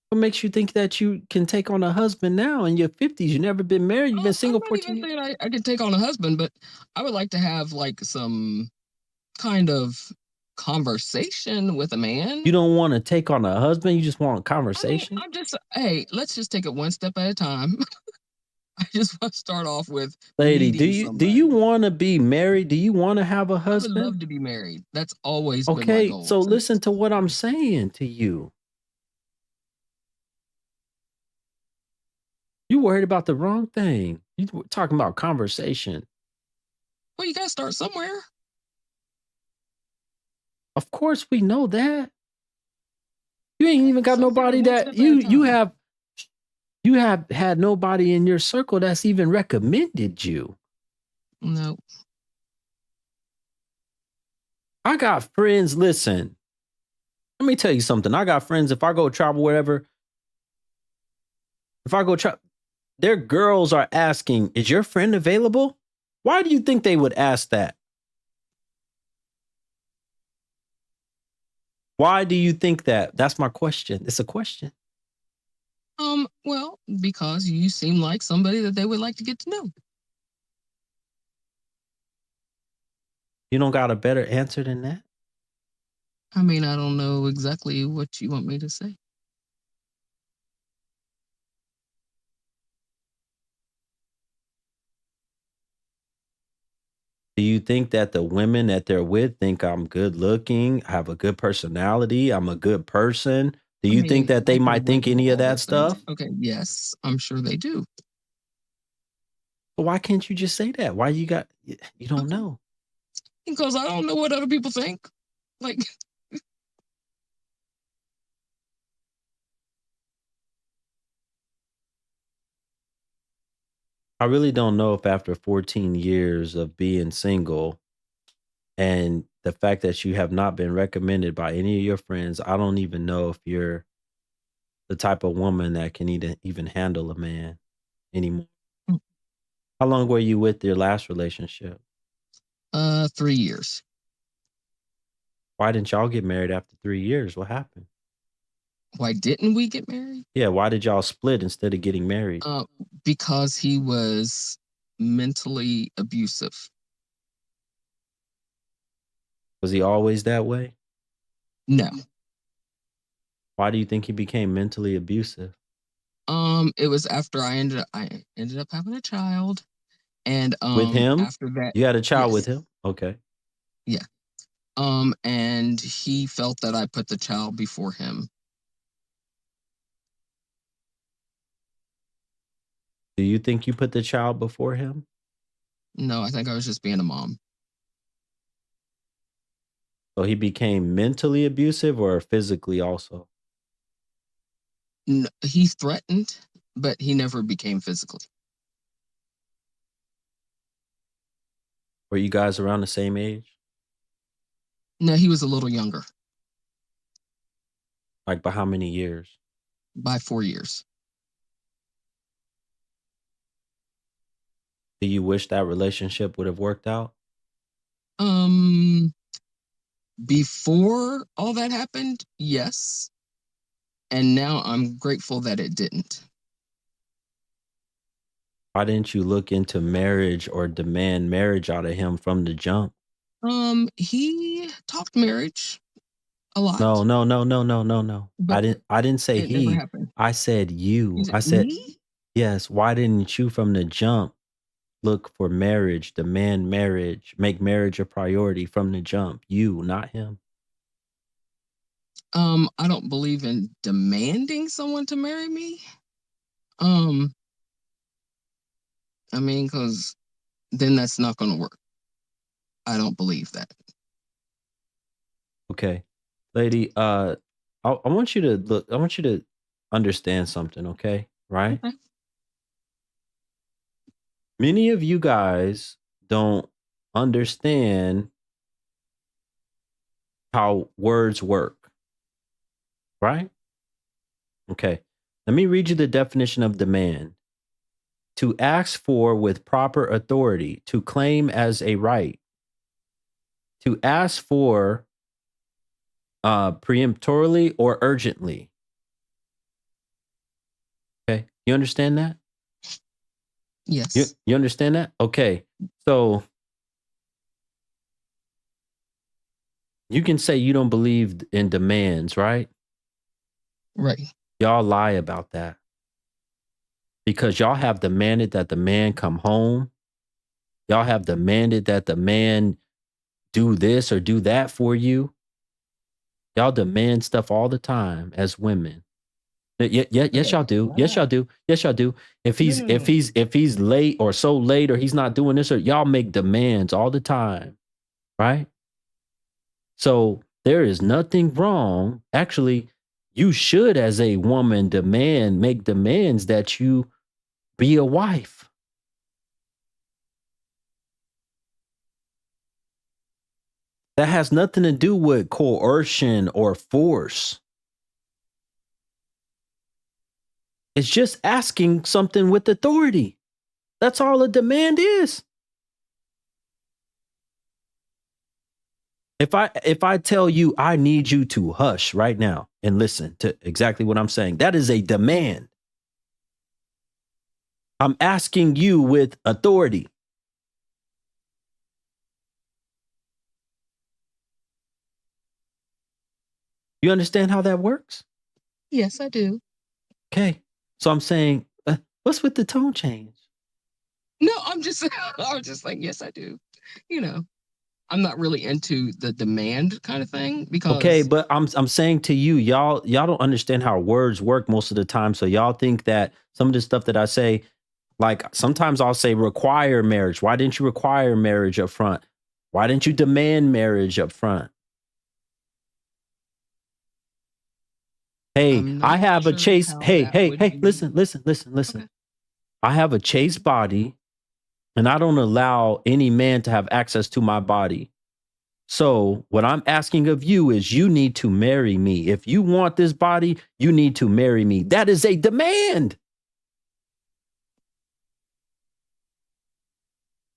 S1: What makes you think that you can take on a husband now in your 50s? You've never been married. You've been
S3: I'm
S1: single
S3: not
S1: 14
S3: even
S1: years.
S3: saying I could take on a husband, but I would like to have like some kind of conversation with a man.
S1: You don't want to take on a husband. You just want
S3: I mean,
S1: conversation.
S3: hey, let's just take it one step at a time. I just want to start off with
S1: Lady, do
S3: meeting
S1: you
S3: somebody.
S1: want to be married? Do you want to have a
S3: I would
S1: husband?
S3: love to be married. That's always been my
S1: Okay,
S3: goal
S1: so listen
S3: since.
S1: to what I'm saying to you. You worried about the wrong thing. You talking about conversation.
S3: Well, you got to start somewhere.
S1: Of course, we know that. You ain't even got
S3: So take it
S1: nobody
S3: one
S1: that
S3: step at a time.
S1: you have had nobody in your circle that's even recommended you.
S3: No.
S1: I got friends. Listen, let me tell you something. I got friends. If I go travel wherever, if I go travel, their girls are asking, "Is your friend available?" Why do you think they would ask that? Why do you think that? That's my question. It's a question.
S3: Well, because you seem like somebody that they would like to get to know.
S1: You don't got a better answer than that?
S3: I mean, I don't know exactly what you want me to say.
S1: Do you think that the women that they're with think I'm good looking, have a good personality, I'm a good person? Do
S3: I
S1: you think
S3: mean,
S1: that they
S3: if they're
S1: might think
S3: with you,
S1: any of
S3: all
S1: that
S3: those things.
S1: stuff?
S3: Okay, yes, I'm sure they do.
S1: But why can't you just say that? Why you don't know?
S3: Because I don't know what other people think. Like,
S1: I really don't know if after 14 years of being single and the fact that you have not been recommended by any of your friends, I don't even know if you're the type of woman that can even handle a man anymore. How long were you with your last relationship?
S3: 3 years.
S1: Why didn't y'all get married after 3 years? What happened?
S3: Why didn't we get married?
S1: Yeah, why did y'all split instead of getting married?
S3: Because he was mentally abusive.
S1: Was he always that way?
S3: No.
S1: Why do you think he became mentally abusive?
S3: It was after I ended up having a child, and
S1: With him?
S3: after that,
S1: You had a child with
S3: yes,
S1: him? Okay.
S3: yeah. And he felt that I put the child before him.
S1: Do you think you put the child before him?
S3: No, I think I was just being a mom.
S1: So he became mentally abusive or physically also?
S3: No, he threatened, but he never became physically.
S1: Were you guys around the same age?
S3: No, he was a little younger
S1: Like by how many years?
S3: by 4 years.
S1: Do you wish that relationship would have worked out?
S3: Before all that happened, yes. And now I'm grateful that it didn't.
S1: Why didn't you look into marriage or demand marriage out of him from the jump?
S3: He talked marriage a
S1: No,
S3: lot,
S1: no, no, no, no, no, no.
S3: but
S1: I didn't say
S3: it never
S1: he.
S3: happened.
S1: I said you.
S3: Is
S1: I
S3: it
S1: said,
S3: me?
S1: yes, why didn't you from the jump look for marriage, demand marriage, make marriage a priority from the jump? You, not him.
S3: I don't believe in demanding someone to marry me. Um, I mean, because then that's not going to work. I don't believe that.
S1: Okay. Lady, I want you to look, I want you to understand something, okay? Right?
S3: Okay.
S1: Many of you guys don't understand how words work, right? Okay. Let me read you the definition of demand. To ask for with proper authority, to claim as a right, to ask for peremptorily or urgently. Okay. You understand that?
S3: Yes.
S1: You understand that? Okay. So you can say you don't believe in demands, right?
S3: Right.
S1: Y'all lie about that because y'all have demanded that the man come home. Y'all have demanded that the man do this or do that for you. Y'all demand stuff all the time as women. Yes, y'all do. Yes, y'all do. Yes, y'all do. If he's
S3: No.
S1: if he's late or so late or he's not doing this or y'all make demands all the time, right? So there is nothing wrong. Actually, you should, as a woman, make demands that you be a wife. That has nothing to do with coercion or force. It's just asking something with authority. That's all a demand is. If I tell you I need you to hush right now and listen to exactly what I'm saying, that is a demand. I'm asking you with authority. You understand how that works?
S3: Yes, I do.
S1: Okay. So I'm saying, what's with the tone change?
S3: No, I'm just like, yes, I do. You know, I'm not really into the demand kind of thing because
S1: Okay, but I'm saying to you, y'all don't understand how words work most of the time. So y'all think that some of the stuff that I say, like sometimes I'll say require marriage. Why didn't you require marriage up front? Why didn't you demand marriage up front? Hey,
S3: I'm
S1: I
S3: not
S1: have a
S3: sure
S1: chase.
S3: how
S1: Hey,
S3: that
S1: hey,
S3: would
S1: hey,
S3: be.
S1: listen.
S3: Okay.
S1: I have a chase body and I don't allow any man to have access to my body. So what I'm asking of you is you need to marry me. If you want this body, you need to marry me. That is a demand.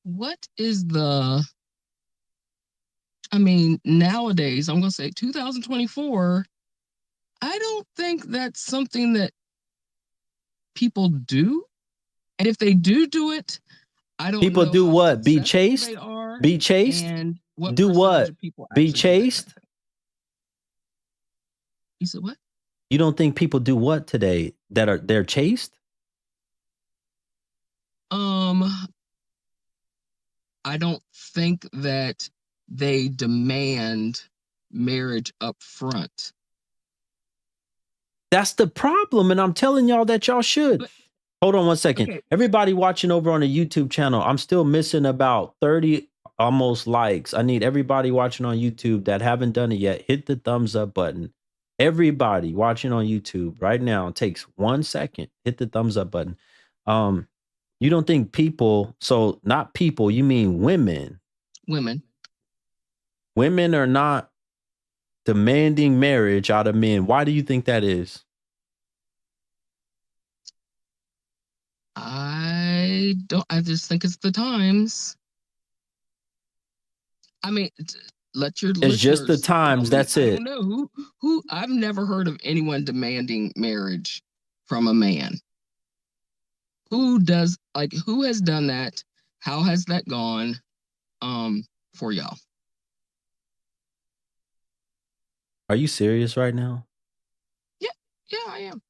S3: What is the I mean, nowadays, I'm going to say 2024, I don't think that's something that people do. And if they do it, I don't
S1: People
S3: know
S1: do
S3: how
S1: what? Be
S3: successful they
S1: chaste?
S3: are
S1: Be chaste?
S3: and what
S1: Do
S3: percentage
S1: what?
S3: of people
S1: Be
S3: actually do that kind
S1: chaste?
S3: of thing. You said what?
S1: You don't think people do what today that they're chaste?
S3: Um, I don't think that they demand marriage up front.
S1: That's the problem. And I'm telling y'all that y'all should.
S3: But
S1: Hold on one second.
S3: Okay.
S1: Everybody watching over on the YouTube channel, I'm still missing about 30 almost likes. I need everybody watching on YouTube that haven't done it yet. Hit the thumbs up button. Everybody watching on YouTube right now, it takes 1 second. Hit the thumbs up button. You don't think people, so not people, you mean women. Women are not demanding marriage out of men. Why do you think that is?
S3: I just think it's the times. I mean, let your
S1: It's just the
S3: listeners
S1: times.
S3: tell me.
S1: That's
S3: I
S1: it.
S3: don't know who. I've never heard of anyone demanding marriage from a man. Who has done that? How has that gone for y'all?
S1: Are you serious right now?
S3: Yeah, I am.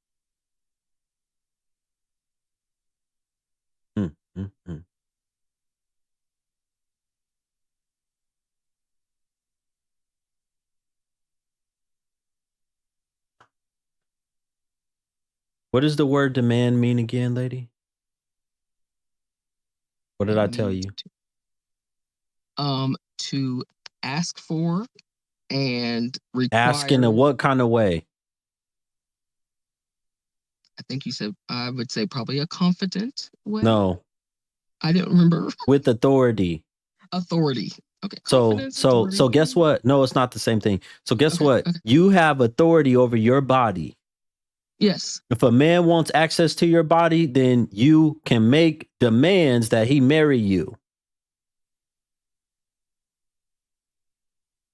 S1: What does the word demand mean again, lady? What did I tell you?
S3: To ask for and require.
S1: Ask in a what kind of way?
S3: I think I would say probably a confident way.
S1: No.
S3: I didn't remember.
S1: With authority.
S3: Authority. Okay.
S1: So guess what? No, it's not the same thing. So guess what? Okay. You have authority over your body.
S3: Yes.
S1: If a man wants access to your body, then you can make demands that he marry you.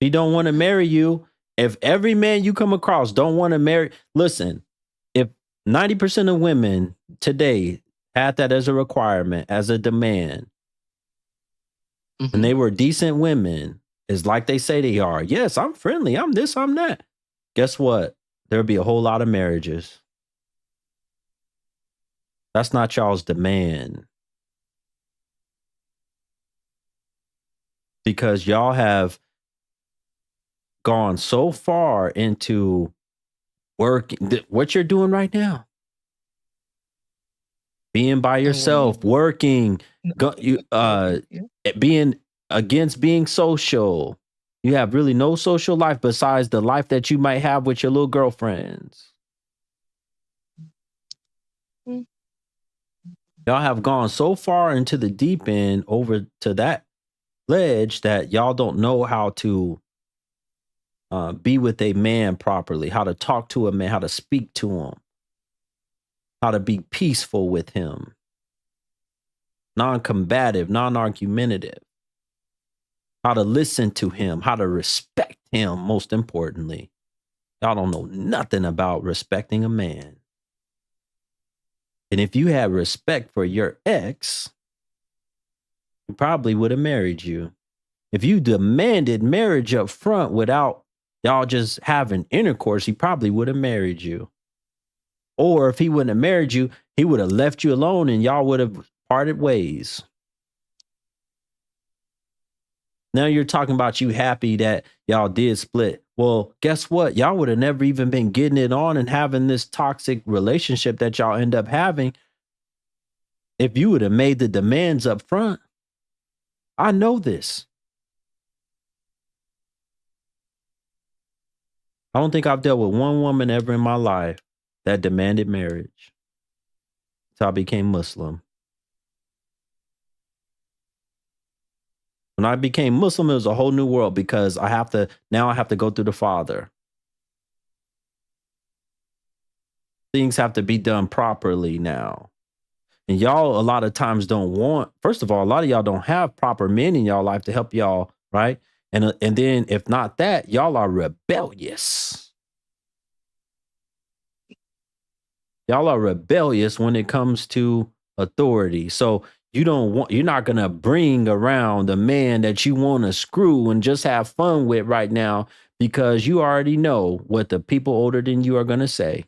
S1: If he don't want to marry you, if every man you come across don't want to marry, listen, if 90% of women today had that as a requirement, as a demand, and they were decent women, is like they say they are. Yes, I'm friendly. I'm this, I'm that. Guess what? There'll be a whole lot of marriages. That's not y'all's demand. Because y'all have gone so far into working, what you're doing right now. Being by yourself, working, being against being social. You have really no social life besides the life that you might have with your little girlfriends. Y'all have gone so far into the deep end over to that ledge that y'all don't know how to be with a man properly, how to talk to a man, how to speak to him, how to be peaceful with him, non-combative, non-argumentative, how to listen to him, how to respect him, most importantly. Y'all don't know nothing about respecting a man. And if you had respect for your ex, he probably would have married you. If you demanded marriage up front without y'all just having intercourse, he probably would have married you. Or if he wouldn't have married you, he would have left you alone and y'all would have parted ways. Now you're talking about you happy that y'all did split. Well, guess what? Y'all would have never even been getting it on and having this toxic relationship that y'all end up having if you would have made the demands up front. I know this. I don't think I've dealt with one woman ever in my life that demanded marriage until I became Muslim. When I became Muslim, it was a whole new world because I have to go through the father. Things have to be done properly now. And y'all a lot of times don't want, first of all, a lot of y'all don't have proper men in y'all life to help y'all, right? And then if not that, y'all are rebellious. Y'all are rebellious when it comes to authority. So you're not going to bring around a man that you want to screw and just have fun with right now because you already know what the people older than you are going to say.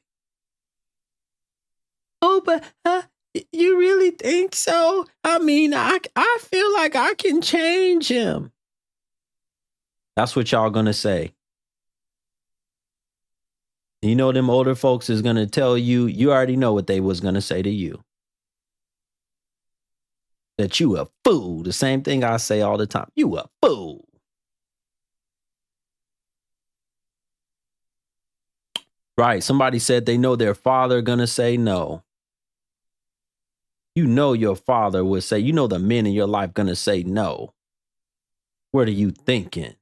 S1: Oh, but you really think so? I mean, I feel like I can change him. That's what y'all going to say. You know, them older folks is going to tell you, you already know what they was going to say to you. that you a fool. The same thing I say all the time. You a fool. Right. Somebody said they know their father gonna say no. You know your father would say, you know the men in your life gonna say no. What are you thinking?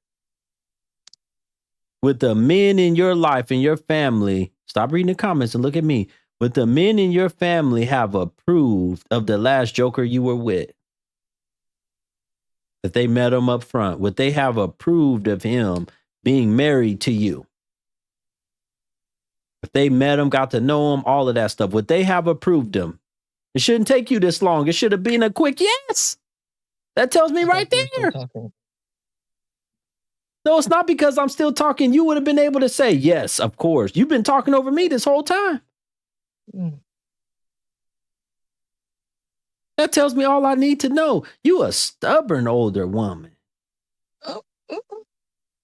S1: With the men in your life and your family, stop reading the comments and look at me. Would the men in your family have approved of the last joker you were with? If they met him up front, would they have approved of him being married to you? If they met him, got to know him, all of that stuff, would they have approved him? It shouldn't take you this long. It should have been a quick yes. That tells me right there. No, it's not because I'm still talking. You would have been able to say, yes, of course. You've been talking over me this whole time. That tells me all I need to know. You a stubborn older woman. Yeah,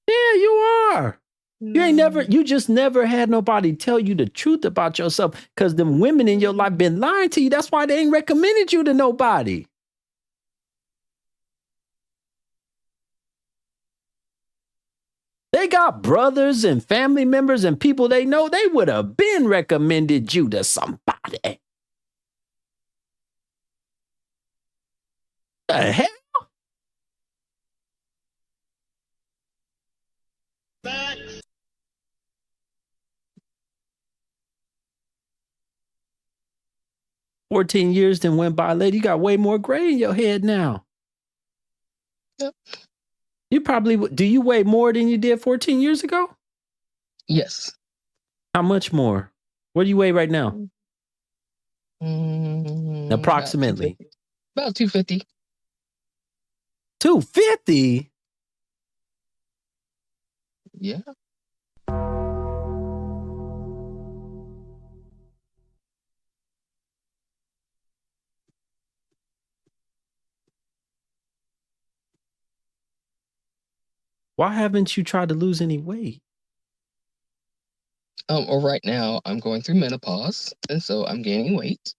S1: you are. You just never had nobody tell you the truth about yourself because them women in your life been lying to you. That's why they ain't recommended you to nobody. They got brothers and family members and people they know. They would have been recommended you to somebody. The hell? Facts. 14 years then went by, lady. You got way more gray in your head now. Yep. You probably, do you weigh more than you did 14 years ago?
S3: Yes.
S1: How much more? What do you weigh right now? Approximately.
S3: About 250.
S1: 250?
S3: Yeah.
S1: Why haven't you tried to lose any weight?
S3: Well, right now I'm going through menopause, and so I'm gaining weight.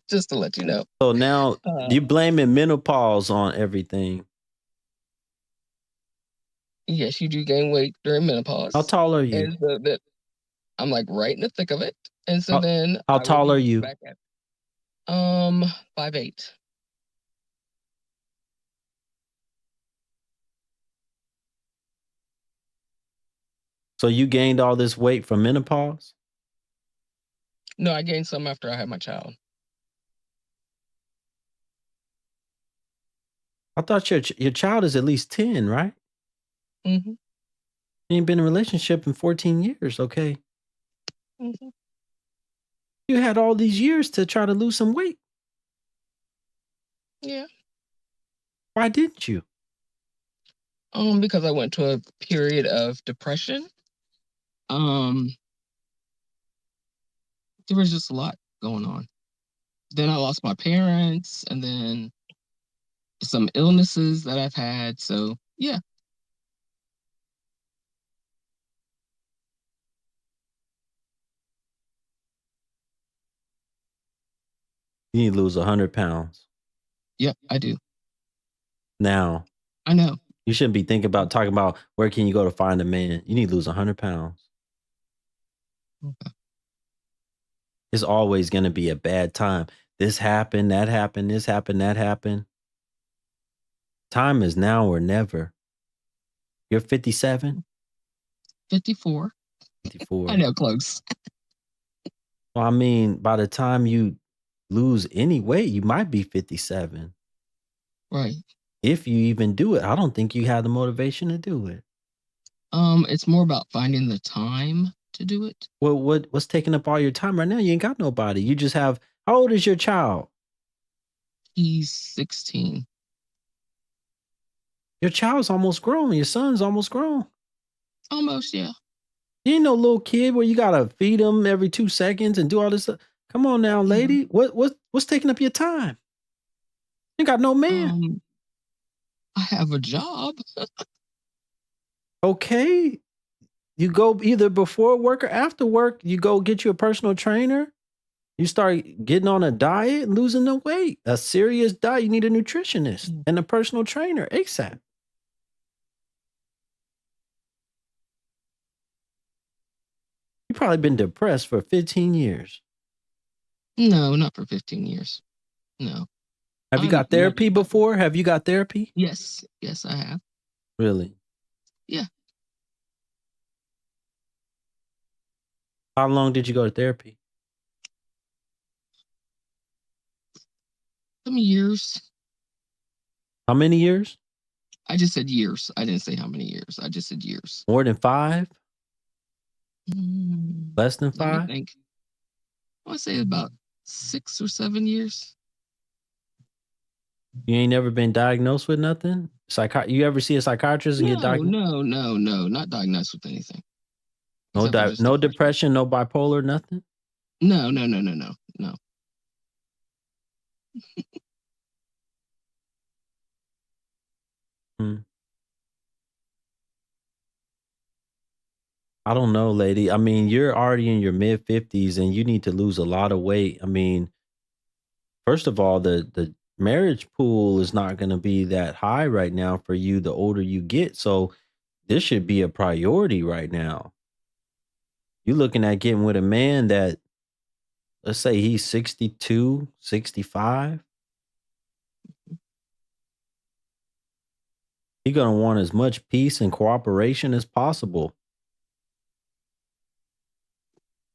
S3: Just to let you know.
S1: So now you're blaming menopause on everything.
S3: Yes, you do gain weight during menopause.
S1: How tall are you?
S3: And so that I'm like right in the thick of it. And so then
S1: how tall are you?
S3: Back at 5'8".
S1: So you gained all this weight from menopause?
S3: No, I gained some after I had my child.
S1: I thought your child is at least 10, right?
S3: Mm-hmm.
S1: You ain't been in a relationship in 14 years, okay?
S3: Mm-hmm.
S1: You had all these years to try to lose some weight.
S3: Yeah.
S1: Why didn't you?
S3: Because I went to a period of depression. There was just a lot going on. Then I lost my parents, and then some illnesses that I've had. So yeah.
S1: You need to lose 100 pounds.
S3: Yep, I do.
S1: Now.
S3: I know.
S1: You shouldn't be talking about where can you go to find a man. You need to lose 100 pounds. Okay. It's always going to be a bad time. This happened, that happened, this happened, that happened. Time is now or never. You're 57?
S3: 54.
S1: 54.
S3: I know, close.
S1: Well, I mean, by the time you lose any weight, you might be 57.
S3: Right.
S1: If you even do it, I don't think you have the motivation to do it.
S3: It's more about finding the time to do it.
S1: Well, what's taking up all your time right now? You ain't got nobody. You just have, how old is your child?
S3: He's 16.
S1: Your child's almost grown. Your son's almost grown.
S3: Almost, yeah.
S1: You ain't no little kid where you gotta feed him every 2 seconds and do all this stuff. Come on now, lady. What's taking up your time? You got no man.
S3: I have a job.
S1: Okay. You go either before work or after work. You go get you a personal trainer. You start getting on a diet, losing the weight, a serious diet. You need a nutritionist and a personal trainer ASAP. You've probably been depressed for 15 years.
S3: No, not for 15 years. No.
S1: Have you got therapy before? Have you got therapy?
S3: Yes. Yes, I have.
S1: Really?
S3: Yeah.
S1: How long did you go to therapy?
S3: Some years.
S1: How many years?
S3: I just said years. I didn't say how many years. I just said years.
S1: More than 5? Less than
S3: Let me
S1: 5?
S3: think. I want to say about 6 or 7 years.
S1: You ain't never been diagnosed with nothing? You ever see a psychiatrist and get diagnosed?
S3: No, not diagnosed with anything.
S1: No depression, no bipolar, nothing?
S3: No.
S1: I don't know, lady. I mean, you're already in your mid 50s and you need to lose a lot of weight. I mean, first of all, the marriage pool is not going to be that high right now for you the older you get. So this should be a priority right now. You're looking at getting with a man that, let's say he's 62, 65. He's going to want as much peace and cooperation as possible.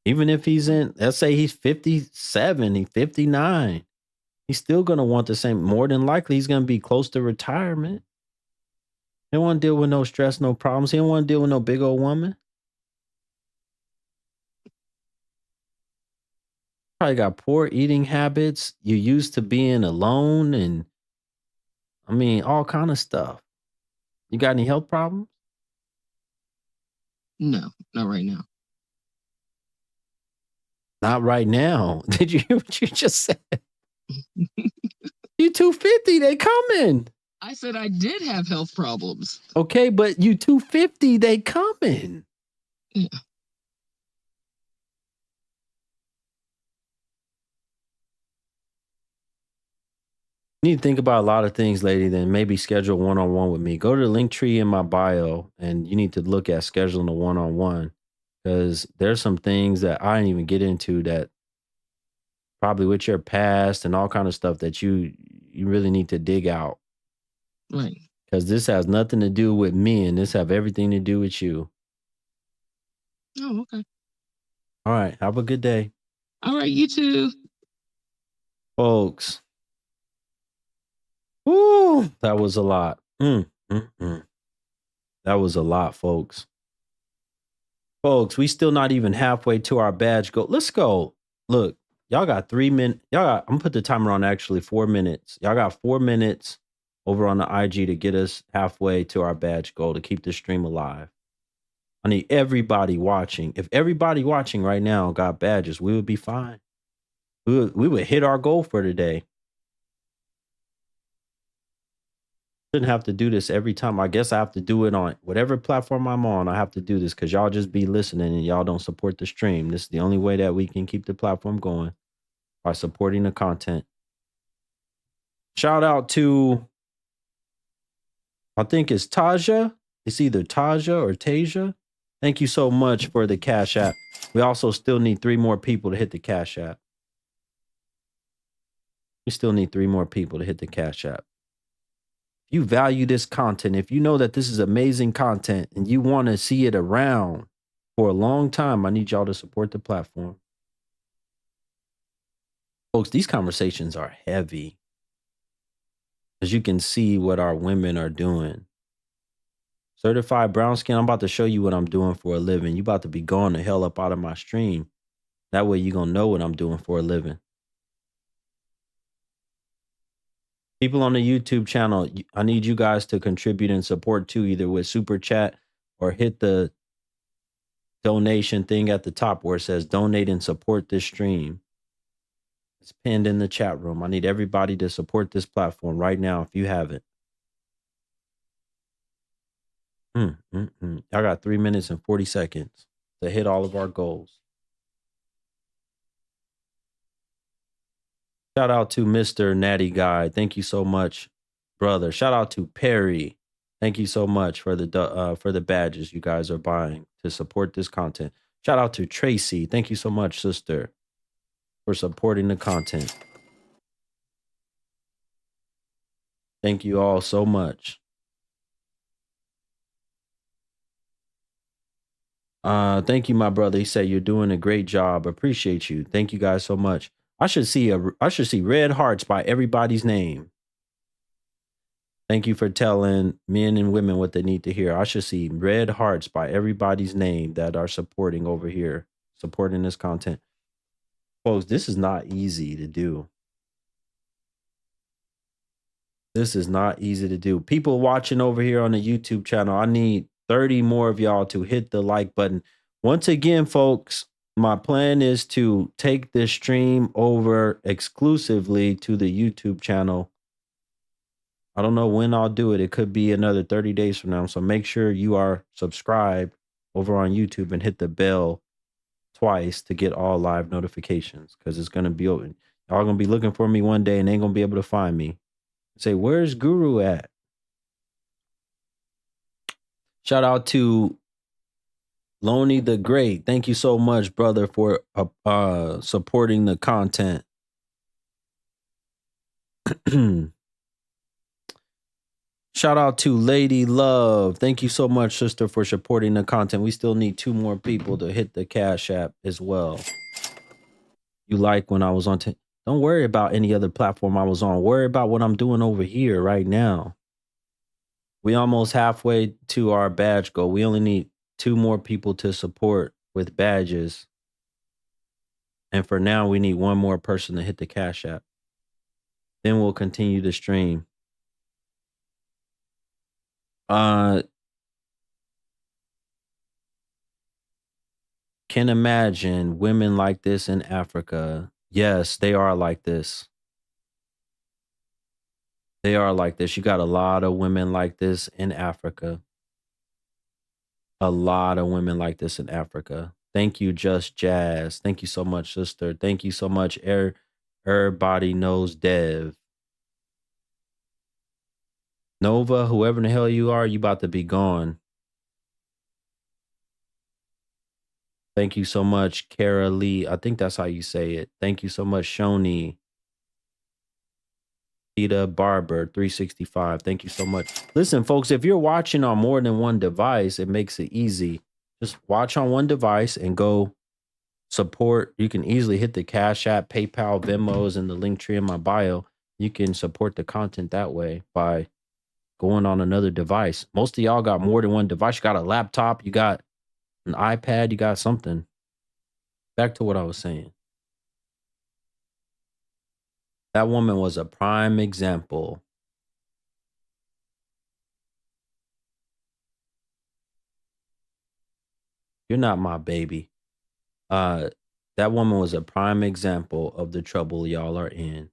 S1: Even if he's let's say he's 57, he's 59, he's still going to want the same. More than likely, he's going to be close to retirement. He don't want to deal with no stress, no problems. He don't want to deal with no big old woman. Probably got poor eating habits. You used to being alone and, I mean, all kind of stuff. You got any health problems?
S3: No, not right now.
S1: Not right now. Did you hear what you just said? You 250, they coming.
S3: I said I did have health problems.
S1: Okay, but you 250, they coming.
S3: Yeah.
S1: You need to think about a lot of things, lady, then maybe schedule one-on-one with me. Go to the link tree in my bio and you need to look at scheduling a one-on-one because there's some things that I didn't even get into that probably with your past and all kind of stuff that you really need to dig out.
S3: Right.
S1: Because this has nothing to do with me and this have everything to do with you.
S3: Oh, okay.
S1: All right. Have a good day.
S3: All right. You too.
S1: Folks. Woo, that was a lot. That was a lot, folks. Folks, we still not even halfway to our badge goal. Let's go. Look, y'all got 3 minutes. I'm gonna put the timer on actually 4 minutes. Y'all got 4 minutes over on the IG to get us halfway to our badge goal to keep the stream alive. I need everybody watching. If everybody watching right now got badges, we would be fine. We would hit our goal for today. Shouldn't have to do this every time. I guess I have to do it on whatever platform I'm on. I have to do this because y'all just be listening and y'all don't support the stream. This is the only way that we can keep the platform going, by supporting the content. Shout out to, I think it's Taja. It's either Taja or Tasia. Thank you so much for the Cash App. We also still need 3 more people to hit the Cash App. We still need 3 more people to hit the Cash App. If you value this content, if you know that this is amazing content and you want to see it around for a long time, I need y'all to support the platform. Folks, these conversations are heavy. As you can see what our women are doing. Certified brown skin, I'm about to show you what I'm doing for a living. You about to be going to hell up out of my stream. That way you're going to know what I'm doing for a living. People on the YouTube channel, I need you guys to contribute and support too, either with super chat or hit the donation thing at the top where it says donate and support this stream. It's pinned in the chat room. I need everybody to support this platform right now if you haven't. I got 3 minutes and 40 seconds to hit all of our goals. Shout out to Mr. Natty Guy. Thank you so much, brother. Shout out to Perry. Thank you so much for the badges you guys are buying to support this content. Shout out to Tracy. Thank you so much, sister, for supporting the content. Thank you all so much. Thank you, my brother. He said you're doing a great job. Appreciate you. Thank you guys so much. I should see red hearts by everybody's name. Thank you for telling men and women what they need to hear. I should see red hearts by everybody's name that are supporting over here, supporting this content. Folks, this is not easy to do. This is not easy to do. People watching over here on the YouTube channel, I need 30 more of y'all to hit the like button. Once again, folks, my plan is to take this stream over exclusively to the YouTube channel. I don't know when I'll do it. It could be another 30 days from now. So make sure you are subscribed over on YouTube and hit the bell twice to get all live notifications, because it's going to be open. Y'all going to be looking for me one day and ain't going to be able to find me. Say, where's Guru at? Shout out to Loney the Great. Thank you so much, brother, for supporting the content. Shout out to Lady Love. Thank you so much, sister, for supporting the content. We still need 2 more people to hit the Cash App as well. You like when I was on... Don't worry about any other platform I was on. Worry about what I'm doing over here right now. We almost halfway to our badge goal. We only need 2 more people to support with badges. And for now, we need 1 more person to hit the Cash App. Then we'll continue to stream. Can imagine women like this in Africa. Yes, they are like this. They are like this. You got a lot of women like this in Africa. A lot of women like this in Africa. Thank you, Just Jazz. Thank you so much, sister. Thank you so much, Everybody Knows Dev. Nova, whoever in the hell you are, you about to be gone. Thank you so much, Kara Lee. I think that's how you say it. Thank you so much, Shoni. Peter Barber, 365. Thank you so much. Listen, folks, if you're watching on more than one device, it makes it easy. Just watch on one device and go support. You can easily hit the Cash App, PayPal, Venmos, and the link tree in my bio. You can support the content that way by going on another device. Most of y'all got more than one device. You got a laptop, you got an iPad, you got something. Back to what I was saying. That woman was a prime example. You're not my baby. That woman was a prime example of the trouble y'all are in.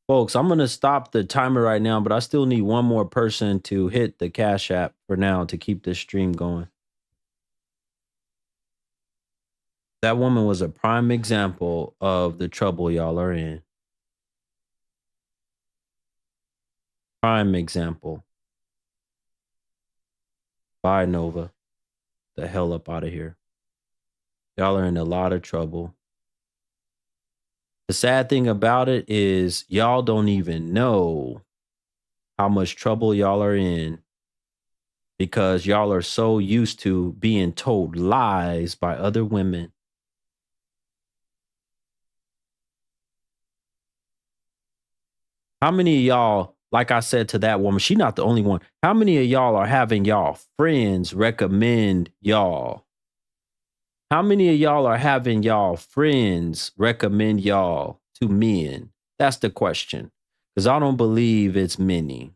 S1: Folks, I'm going to stop the timer right now, but I still need 1 more person to hit the Cash App for now to keep this stream going. That woman was a prime example of the trouble y'all are in. Prime example. Bye, Nova. The hell up out of here. Y'all are in a lot of trouble. The sad thing about it is y'all don't even know how much trouble y'all are in, because y'all are so used to being told lies by other women. How many of y'all, like I said to that woman, she's not the only one. How many of y'all are having y'all friends recommend y'all? How many of y'all are having y'all friends recommend y'all to men? That's the question. Because I don't believe it's many.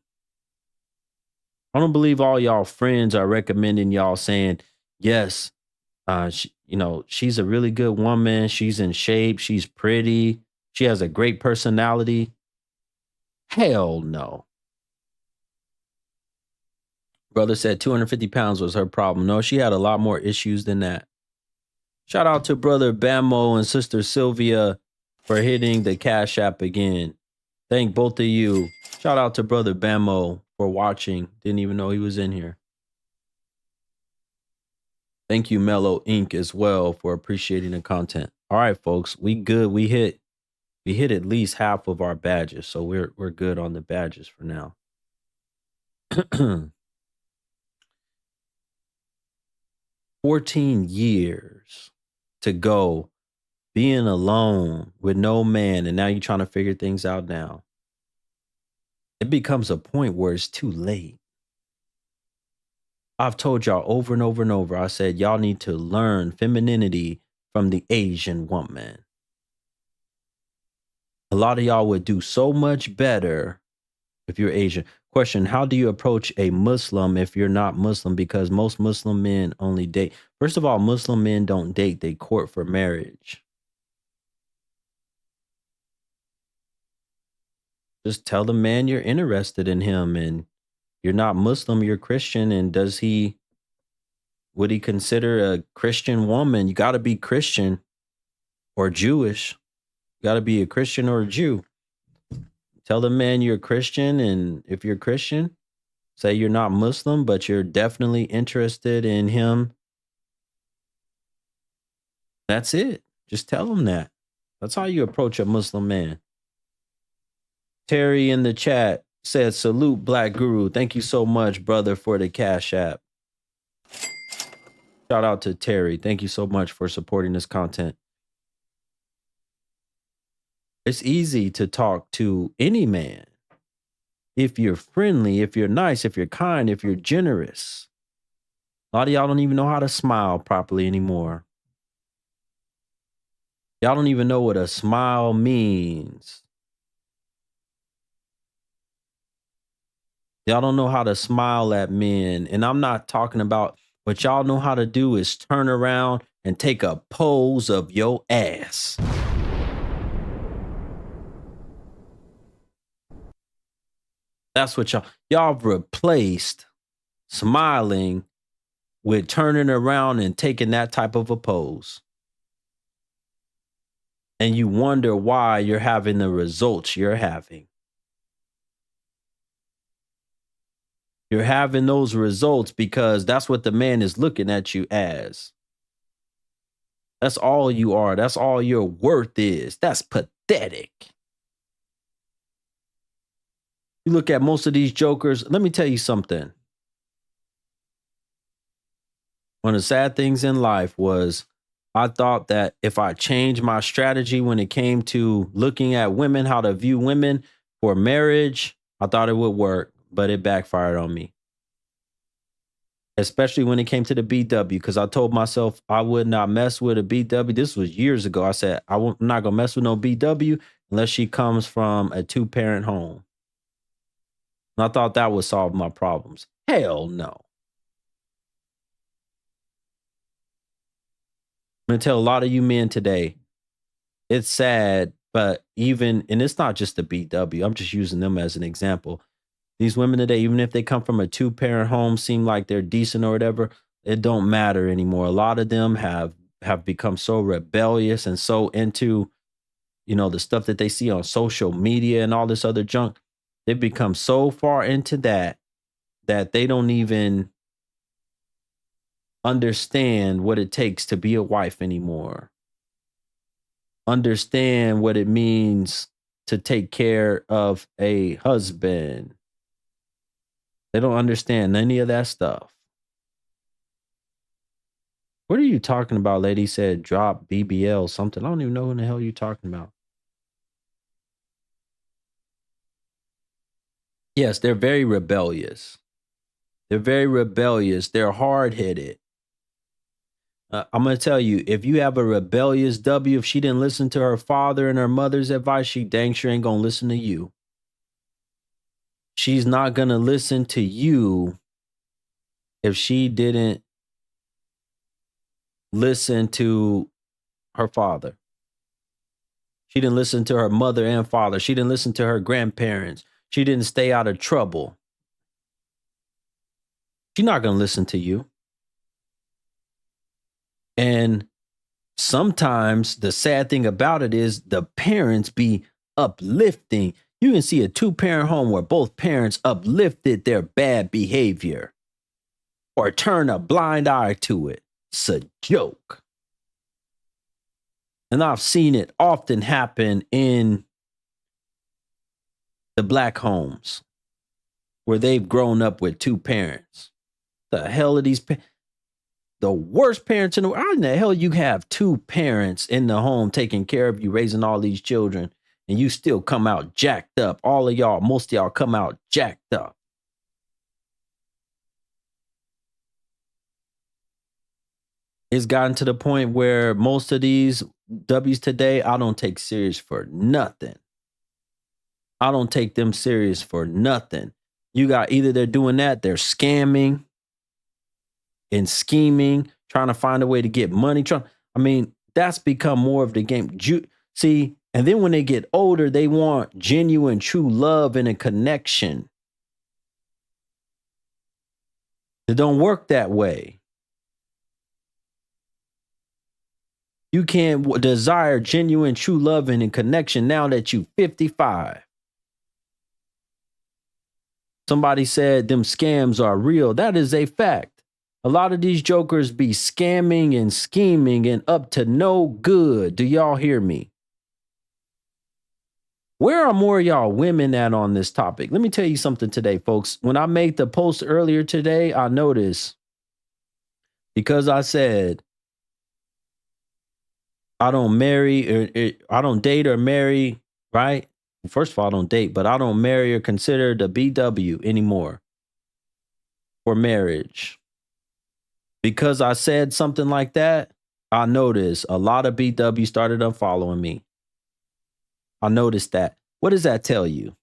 S1: I don't believe all y'all friends are recommending y'all saying, yes, she's a really good woman. She's in shape. She's pretty. She has a great personality. Hell no. Brother said 250 pounds was her problem. No, she had a lot more issues than that. Shout out to brother Bamo and sister Sylvia for hitting the Cash App again. Thank both of you. Shout out to brother Bamo for watching. Didn't even know he was in here. Thank you, Mellow Inc. as well for appreciating the content. All right, folks, we good. We hit at least half of our badges, so we're good on the badges for now. 14 years to go being alone with no man, and now you're trying to figure things out now. It becomes a point where it's too late. I've told y'all over and over and over, I said, y'all need to learn femininity from the Asian woman. A lot of y'all would do so much better if you're Asian. Question, how do you approach a Muslim if you're not Muslim? Because most Muslim men only date. First of all, Muslim men don't date, they court for marriage. Just tell the man you're interested in him, and you're not Muslim, you're Christian. And would he consider a Christian woman? You got to be Christian or Jewish. You got to be a Christian or a Jew. Tell the man you're a Christian, and if you're Christian, say you're not Muslim, but you're definitely interested in him. That's it. Just tell him that. That's how you approach a Muslim man. Terry in the chat said, salute Black Guru. Thank you so much, brother, for the Cash App. Shout out to Terry. Thank you so much for supporting this content. It's easy to talk to any man if you're friendly, if you're nice, if you're kind, if you're generous. A lot of y'all don't even know how to smile properly anymore. Y'all don't even know what a smile means. Y'all don't know how to smile at men. And I'm not talking about what y'all know how to do is turn around and take a pose of your ass. That's what y'all replaced smiling with turning around and taking that type of a pose. And you wonder why you're having the results you're having. You're having those results because that's what the man is looking at you as. That's all you are. That's all your worth is. That's pathetic. You look at most of these jokers. Let me tell you something. One of the sad things in life was I thought that if I changed my strategy when it came to looking at women, how to view women for marriage, I thought it would work, but it backfired on me. Especially when it came to the BW, because I told myself I would not mess with a BW. This was years ago. I said, I'm not going to mess with no BW unless she comes from a 2-parent home. And I thought that would solve my problems. Hell no. I'm going to tell a lot of you men today, it's sad, but and it's not just the BW. I'm just using them as an example. These women today, even if they come from a 2-parent home, seem like they're decent or whatever, it don't matter anymore. A lot of them have become so rebellious and so into, the stuff that they see on social media and all this other junk. They've become so far into that they don't even understand what it takes to be a wife anymore. Understand what it means to take care of a husband. They don't understand any of that stuff. What are you talking about? Lady said drop BBL something. I don't even know what the hell you're talking about. Yes, they're very rebellious. They're very rebellious. They're hard-headed. I'm going to tell you, if you have a rebellious W, if she didn't listen to her father and her mother's advice, she dang sure ain't going to listen to you. She's not going to listen to you if she didn't listen to her father. She didn't listen to her mother and father. She didn't listen to her grandparents. She didn't stay out of trouble. She's not going to listen to you. And sometimes the sad thing about it is the parents be uplifting. You can see a 2-parent home where both parents uplifted their bad behavior or turn a blind eye to it. It's a joke. And I've seen it often happen in the black homes where they've grown up with 2 parents. The hell are these the worst parents in the world? How in the hell you have 2 parents in the home taking care of you, raising all these children, and you still come out jacked up? All of y'all, most of y'all come out jacked up. It's gotten to the point where most of these W's today, I don't take serious for nothing. I don't take them serious for nothing. You got either they're doing that, they're scamming and scheming, trying to find a way to get money. That's become more of the game. See, and then when they get older, they want genuine, true love and a connection. It don't work that way. You can't desire genuine, true love and a connection now that you're 55. Somebody said them scams are real. That is a fact. A lot of these jokers be scamming and scheming and up to no good. Do y'all hear me? Where are more of y'all women at on this topic? Let me tell you something today, folks. When I made the post earlier today, I noticed, because I said I don't I don't date or marry, right? First of all, I don't date, but I don't marry or consider the BW anymore for marriage. Because I said something like that, I noticed a lot of BW started unfollowing me. I noticed that. What does that tell you?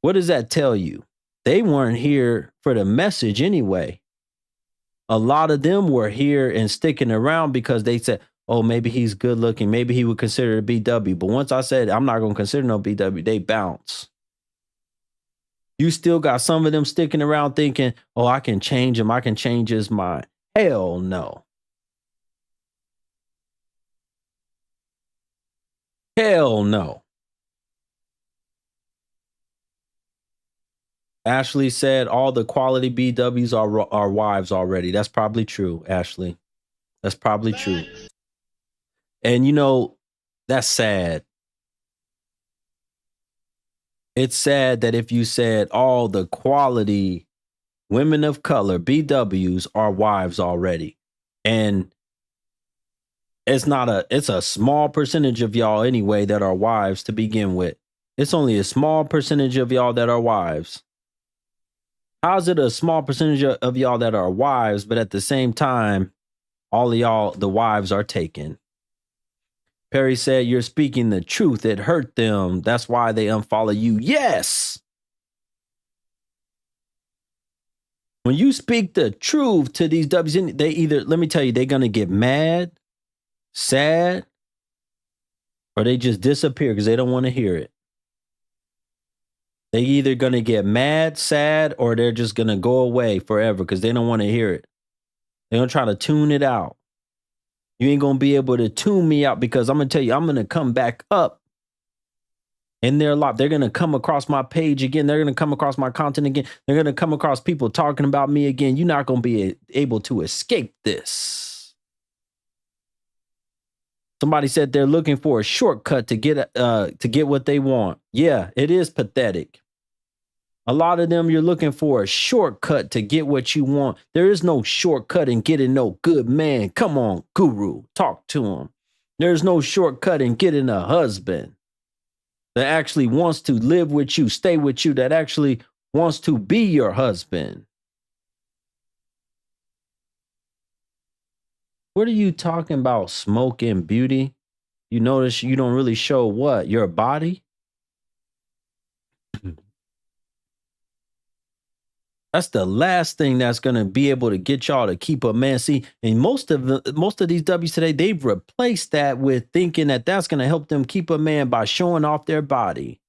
S1: What does that tell you? They weren't here for the message anyway. A lot of them were here and sticking around because they said, oh, maybe he's good looking. Maybe he would consider a BW. But once I said, I'm not going to consider no BW, they bounce. You still got some of them sticking around thinking, oh, I can change him. I can change his mind. Hell no. Hell no. Ashley said all the quality BWs are wives already. That's probably true, Ashley. That's probably true. And you know, that's sad. It's sad that if you said all the quality women of color, BWs, are wives already. And it's a small percentage of y'all anyway that are wives to begin with. It's only a small percentage of y'all that are wives. How's it a small percentage of y'all that are wives, but at the same time, all of y'all, the wives, are taken? Perry said, you're speaking the truth. It hurt them. That's why they unfollow you. Yes. When you speak the truth to these W's, they either, let me tell you, they're going to get mad, sad, or they just disappear because they don't want to hear it. They either going to get mad, sad, or they're just going to go away forever because they don't want to hear it. They're going to try to tune it out. You ain't going to be able to tune me out because I'm going to tell you, I'm going to come back up in their life. They're going to come across my page again. They're going to come across my content again. They're going to come across people talking about me again. You're not going to be able to escape this. Somebody said they're looking for a shortcut to get what they want. Yeah, it is pathetic. A lot of them, you're looking for a shortcut to get what you want. There is no shortcut in getting no good man. Come on, guru, talk to him. There's no shortcut in getting a husband that actually wants to live with you, stay with you, that actually wants to be your husband. What are you talking about, smoke and beauty? You notice you don't really show what? Your body? That's the last thing that's going to be able to get y'all to keep a man. See, and most of these W's today, they've replaced that with thinking that that's going to help them keep a man by showing off their body.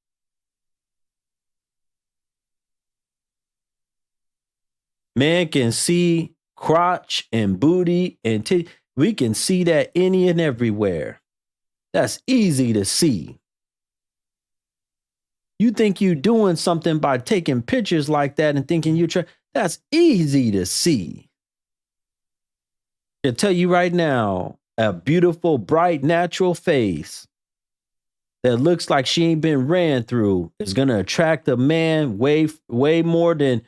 S1: Man can see crotch and booty and titty. We can see that any and everywhere. That's easy to see. You think you're doing something by taking pictures like that and thinking that's easy to see. I tell you right now, a beautiful, bright, natural face that looks like she ain't been ran through is going to attract a man way more than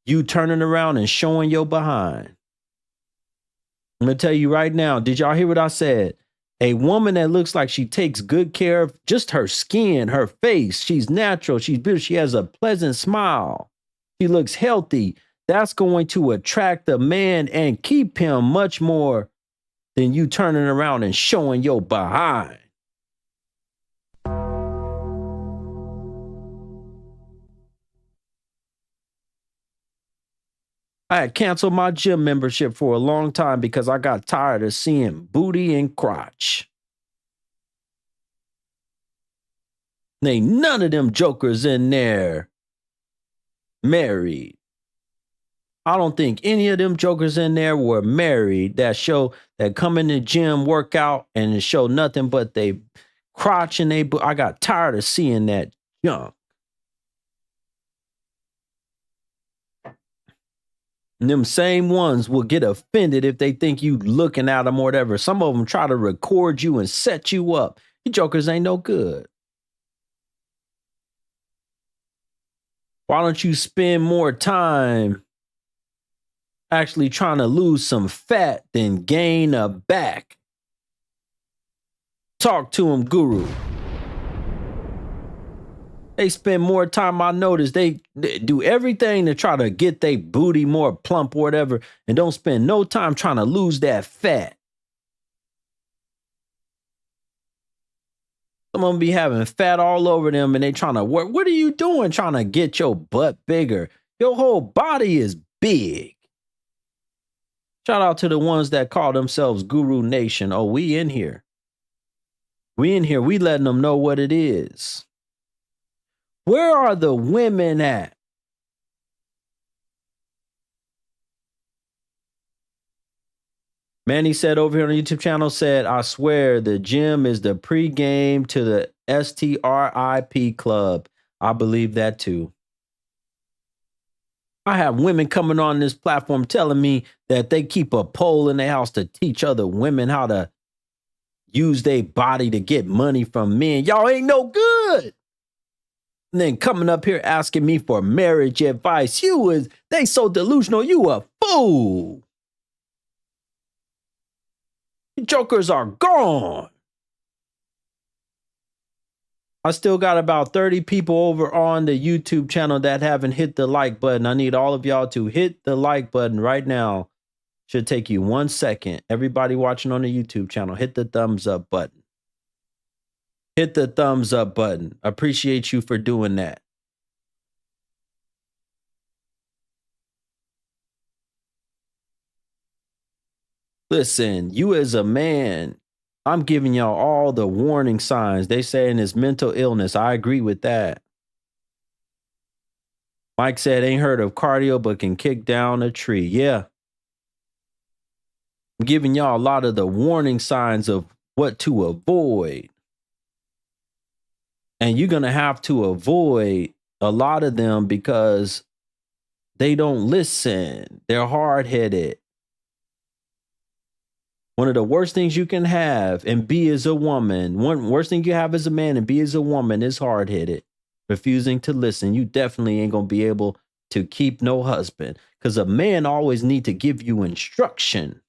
S1: you turning around and showing your behind. I'm going to tell you right now, did y'all hear what I said? A woman that looks like she takes good care of just her skin, her face, she's natural, she's beautiful, she has a pleasant smile, she looks healthy, that's going to attract a man and keep him much more than you turning around and showing your behind. I had canceled my gym membership for a long time because I got tired of seeing booty and crotch. Ain't none of them jokers in there married. I don't think any of them jokers in there were married that come in the gym, work out, and show nothing but they crotch and they. I got tired of seeing that junk. And them same ones will get offended if they think you looking at them or whatever. Some of them try to record you and set you up. You jokers ain't no good. Why don't you spend more time actually trying to lose some fat than gain a back? Talk to him, Guru. They spend more time, I notice. They do everything to try to get their booty more plump or whatever, and don't spend no time trying to lose that fat. Some of them be having fat all over them and they trying to work. What are you doing trying to get your butt bigger? Your whole body is big. Shout out to the ones that call themselves Guru Nation. Oh, we in here. We in here. We letting them know what it is. Where are the women at? Manny said over here on the YouTube channel, said, I swear the gym is the pregame to the STRIP club. I believe that too. I have women coming on this platform telling me that they keep a pole in their house to teach other women how to use their body to get money from men. Y'all ain't no good. And then coming up here asking me for marriage advice. They so delusional. You a fool. You jokers are gone. I still got about 30 people over on the YouTube channel that haven't hit the like button. I need all of y'all to hit the like button right now. Should take you 1 second. Everybody watching on the YouTube channel, hit the thumbs up button. Hit the thumbs up button. Appreciate you for doing that. Listen, you as a man, I'm giving y'all all the warning signs. They saying it's mental illness. I agree with that. Mike said, ain't heard of cardio, but can kick down a tree. Yeah. I'm giving y'all a lot of the warning signs of what to avoid. And you're going to have to avoid a lot of them because they don't listen. They're hard-headed. One of the worst things you can have and be as a woman, one worst thing you have as a man and be as a woman is hard-headed, refusing to listen. You definitely ain't going to be able to keep no husband because a man always need to give you instruction.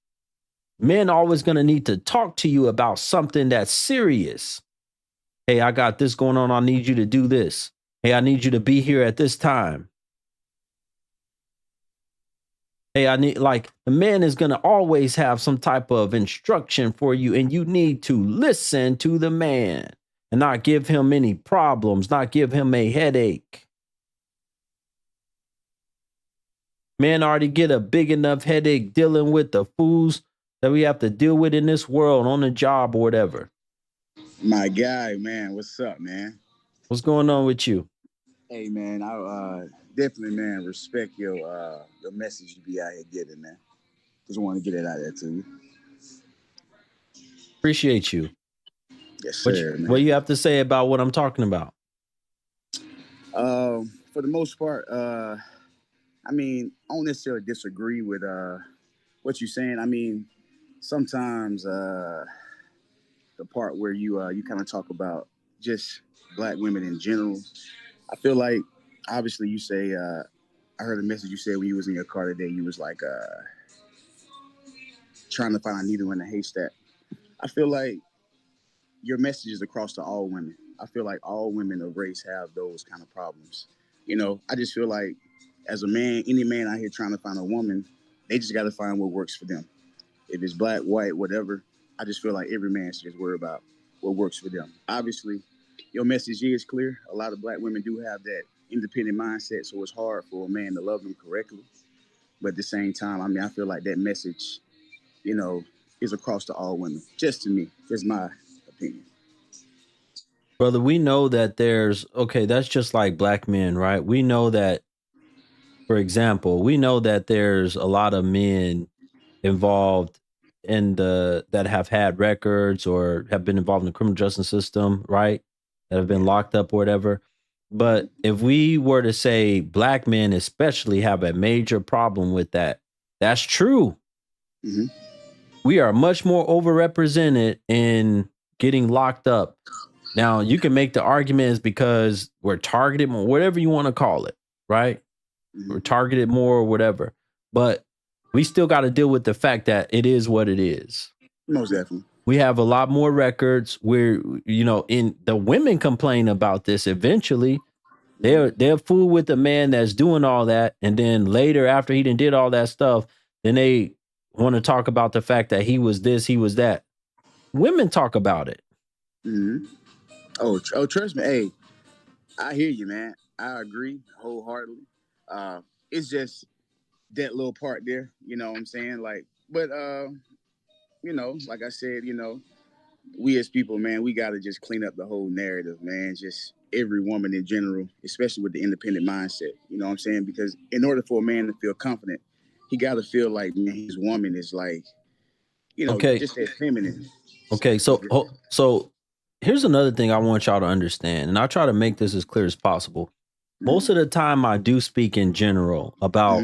S1: Men always going to need to talk to you about something that's serious. Hey, I got this going on. I need you to do this. Hey, I need you to be here at this time. Hey, the man is going to always have some type of instruction for you, and you need to listen to the man and not give him any problems, not give him a headache. Men already get a big enough headache dealing with the fools that we have to deal with in this world on the job or whatever.
S4: My guy, man, what's up, man?
S1: What's going on with you?
S4: Hey, man, I definitely, man, respect your message you be out here getting, man. Just want to get it out there to you.
S1: Appreciate you.
S4: Yes, sir.
S1: What you have to say about what I'm talking about?
S4: For the most part, I mean, I don't necessarily disagree with what you're saying. I mean, sometimes the part where you kind of talk about just black women in general, I feel like obviously you say I heard a message you said when you was in your car today. You was like trying to find a needle in a haystack. I feel like your message is across to all women. I feel like all women of race have those kind of problems. You know, I just feel like as a man, any man out here trying to find a woman, they just got to find what works for them. If it's black, white, whatever, I just feel like every man should just worry about what works for them. Obviously, your message is clear. A lot of black women do have that independent mindset, so it's hard for a man to love them correctly. But at the same time, I mean, I feel like that message, you know, is across to all women. Just to me, just my opinion.
S1: Brother, we know that that's just like black men, right? We know that, for example, we know that there's a lot of men involved that have had records or have been involved in the criminal justice system, right? That have been locked up or whatever. But if we were to say black men especially have a major problem with that, that's true.
S4: Mm-hmm.
S1: We are much more overrepresented in getting locked up. Now, you can make the argument is because we're targeted more, whatever you want to call it, right? We're targeted more or whatever. But we still got to deal with the fact that it is what it is.
S4: Most definitely.
S1: We have a lot more records where, in the women complain about this eventually. They're fool with the man that's doing all that. And then later, after he did all that stuff, then they want to talk about the fact that he was this, he was that. Women talk about it.
S4: Mm-hmm. Oh, trust me. Hey, I hear you, man. I agree wholeheartedly. It's just that little part there, you know what I'm saying? Like, but like I said, we as people, man, we got to just clean up the whole narrative, man. Just every woman in general, especially with the independent mindset, you know what I'm saying? Because in order for a man to feel confident, he got to feel like, man, his woman is like, just that feminine.
S1: Okay, so here's another thing I want y'all to understand, and I'll try to make this as clear as possible. Most of the time I do speak in general about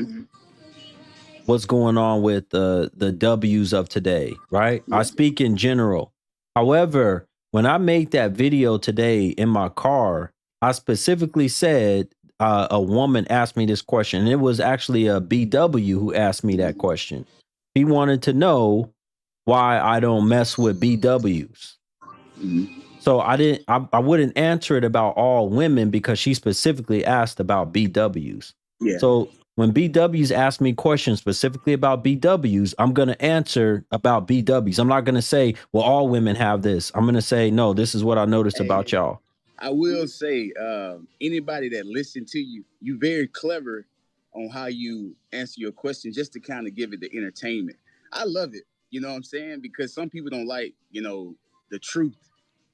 S1: what's going on with the W's of today, right? I speak in general. However, when I made that video today in my car, I specifically said a woman asked me this question. And it was actually a BW who asked me that question. He wanted to know why I don't mess with BWs. So I wouldn't answer it about all women because she specifically asked about BWs.
S4: Yeah.
S1: So when BWs ask me questions specifically about BWs, I'm going to answer about BWs. I'm not going to say, well, all women have this. I'm going to say, no, this is what I noticed about y'all.
S4: I will say, anybody that listened to you, you very clever on how you answer your question just to kind of give it the entertainment. I love it. You know what I'm saying? Because some people don't like, the truth.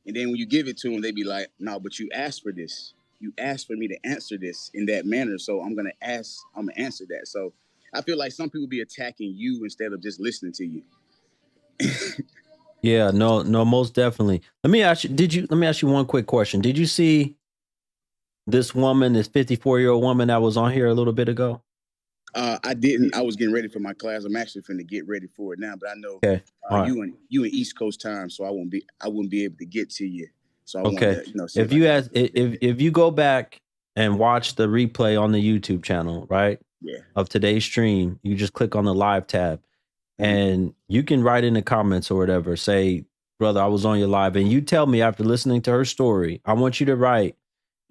S4: And then when you give it to them, they be like, no, but you asked for this. You asked for me to answer this in that manner. So I'm going to answer that. So I feel like some people be attacking you instead of just listening to you.
S1: Yeah, no, most definitely. Let me ask you one quick question. Did you see this woman, this 54-year-old woman that was on here a little bit ago?
S4: I didn't. I was getting ready for my class. I'm actually finna get ready for it now, but I know you in East Coast time, so I wouldn't be able to get to you. So I want to,
S1: if you go back and watch the replay on the YouTube channel, right?
S4: Yeah.
S1: Of today's stream, you just click on the live tab and you can write in the comments or whatever, say, brother, I was on your live, and you tell me after listening to her story, I want you to write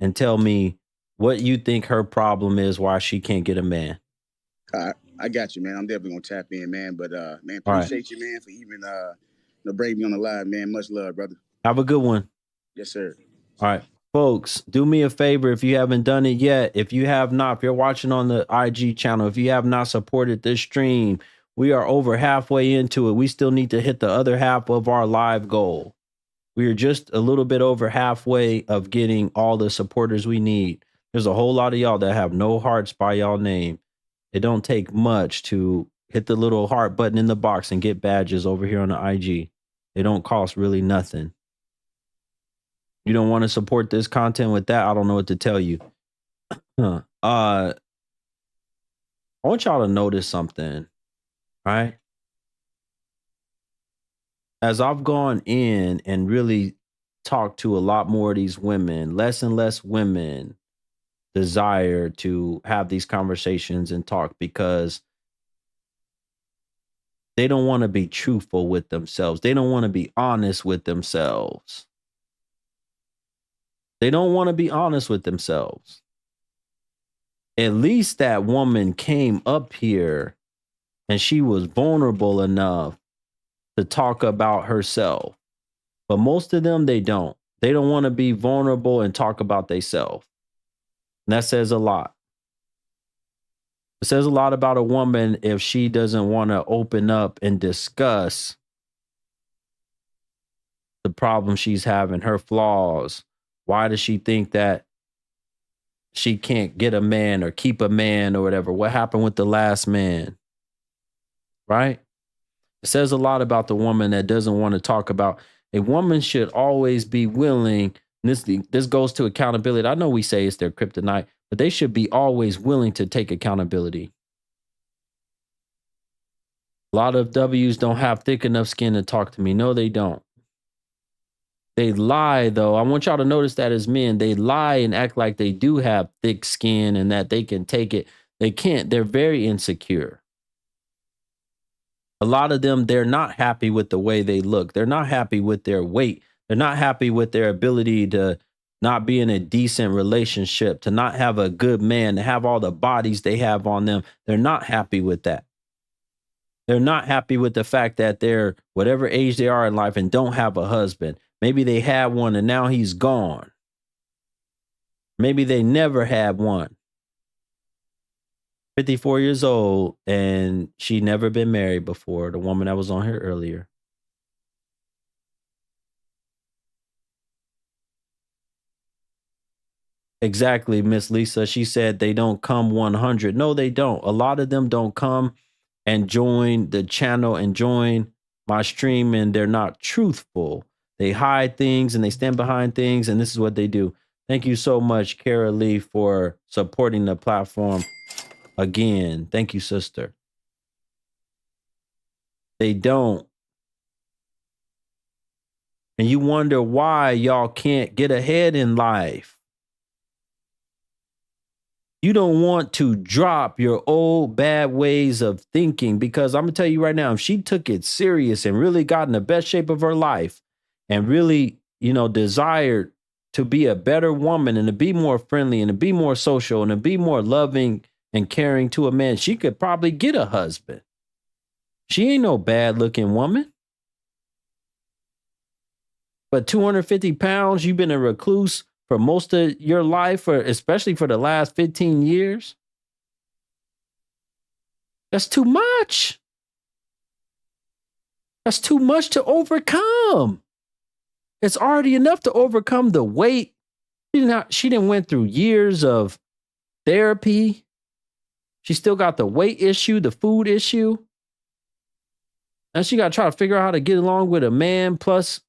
S1: and tell me what you think her problem is, why she can't get a man.
S4: I got you, man. I'm definitely gonna tap in, man. But man, appreciate you, man, for even bringing me on the live, man. Much love, brother.
S1: Have a good one.
S4: Yes, sir.
S1: All right, folks, do me a favor if you haven't done it yet. If you have not, if you're watching on the IG channel, if you have not supported this stream, we are over halfway into it. We still need to hit the other half of our live goal. We are just a little bit over halfway of getting all the supporters we need. There's a whole lot of y'all that have no hearts by y'all name. It don't take much to hit the little heart button in the box and get badges over here on the IG. They don't cost really nothing. You don't want to support this content with that? I don't know what to tell you. I want y'all to notice something, right? As I've gone in and really talked to a lot more of these women, less and less women desire to have these conversations and talk because they don't want to be truthful with themselves. They don't want to be honest with themselves. They don't want to be honest with themselves. At least that woman came up here and she was vulnerable enough to talk about herself. But most of them, they don't. They don't want to be vulnerable and talk about themselves. And that says a lot. It says a lot about a woman if she doesn't want to open up and discuss the problem she's having, her flaws. Why does she think that she can't get a man or keep a man or whatever? What happened with the last man? Right? It says a lot about the woman that doesn't want to talk about. A woman should always be willing. This goes to accountability. I know we say it's their kryptonite, but they should be always willing to take accountability. A lot of W's don't have thick enough skin to talk to me. No, they don't. They lie, though. I want y'all to notice that as men, they lie and act like they do have thick skin and that they can take it. They can't. They're very insecure. A lot of them, they're not happy with the way they look. They're not happy with their weight. They're not happy with their ability to not be in a decent relationship, to not have a good man, to have all the bodies they have on them. They're not happy with that. They're not happy with the fact that they're whatever age they are in life and don't have a husband. Maybe they had one and now he's gone. Maybe they never had one. 54 years old and she never been married before. The woman that was on here earlier. Exactly, Miss Lisa. She said they don't come 100. No, they don't. A lot of them don't come and join the channel and join my stream and they're not truthful. They hide things and they stand behind things and this is what they do. Thank you so much, Kara Lee, for supporting the platform again. Thank you, sister. They don't. And you wonder why y'all can't get ahead in life. You don't want to drop your old bad ways of thinking because I'm going to tell you right now, if she took it serious and really got in the best shape of her life and really, desired to be a better woman and to be more friendly and to be more social and to be more loving and caring to a man, she could probably get a husband. She ain't no bad looking woman. But 250 pounds, you've been a recluse for most of your life, or especially for the last 15 years. That's too much. That's too much to overcome. It's already enough to overcome the weight. She didn't went through years of therapy. She still got the weight issue, the food issue. And she got to try to figure out how to get along with a man, plus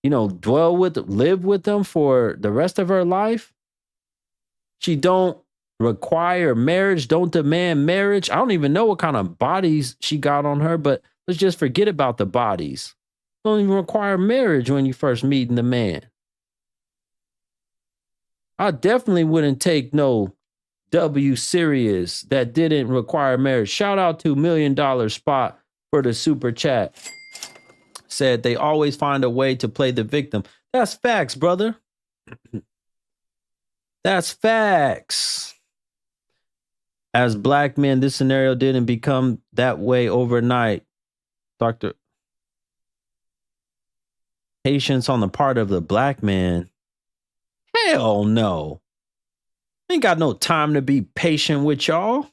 S1: live with them for the rest of her life. She don't require marriage, don't demand marriage. I don't even know what kind of bodies she got on her, but let's just forget about the bodies. Don't even require marriage when you first meeting the man. I definitely wouldn't take no W serious that didn't require marriage. Shout out to $1 Million Spot for the super chat. Said they always find a way to play the victim. That's facts, brother. That's facts. As black men, this scenario didn't become that way overnight. Dr. Patience on the part of the black man. Hell no. Ain't got no time to be patient with y'all.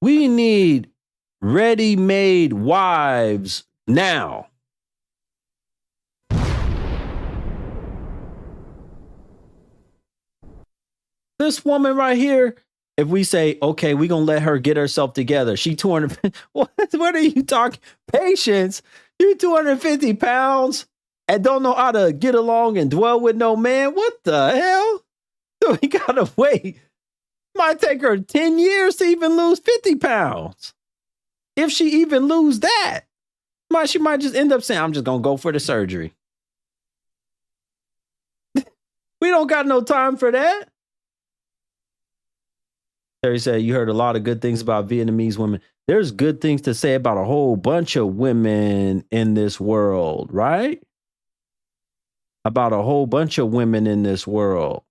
S1: We need ready-made wives now. This woman right here, if we say, okay, we're gonna let her get herself together. She 200. What are you talking? Patience? You 250 pounds and don't know how to get along and dwell with no man? What the hell? We gotta wait. Might take her 10 years to even lose 50 pounds. If she even lose that, she might just end up saying, I'm just gonna go for the surgery. We don't got no time for that. Terry said, you heard a lot of good things about Vietnamese women. There's good things to say about a whole bunch of women in this world, right? About a whole bunch of women in this world.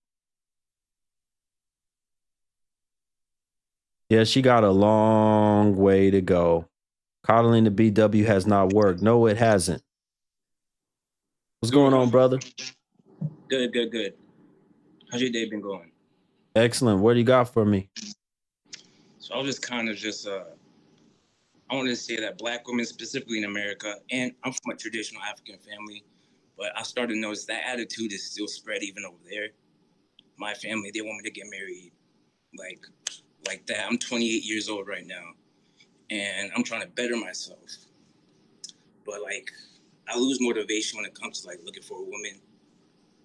S1: Yeah, she got a long way to go. Coddling the BW has not worked. No, it hasn't. What's going on, brother?
S5: Good. How's your day been going?
S1: Excellent. What do you got for me?
S5: So I was just kind of I want to say that Black women, specifically in America, and I'm from a traditional African family, but I started to notice that attitude is still spread even over there. My family, they want me to get married like that. I'm 28 years old right now, and I'm trying to better myself. But like, I lose motivation when it comes to like looking for a woman,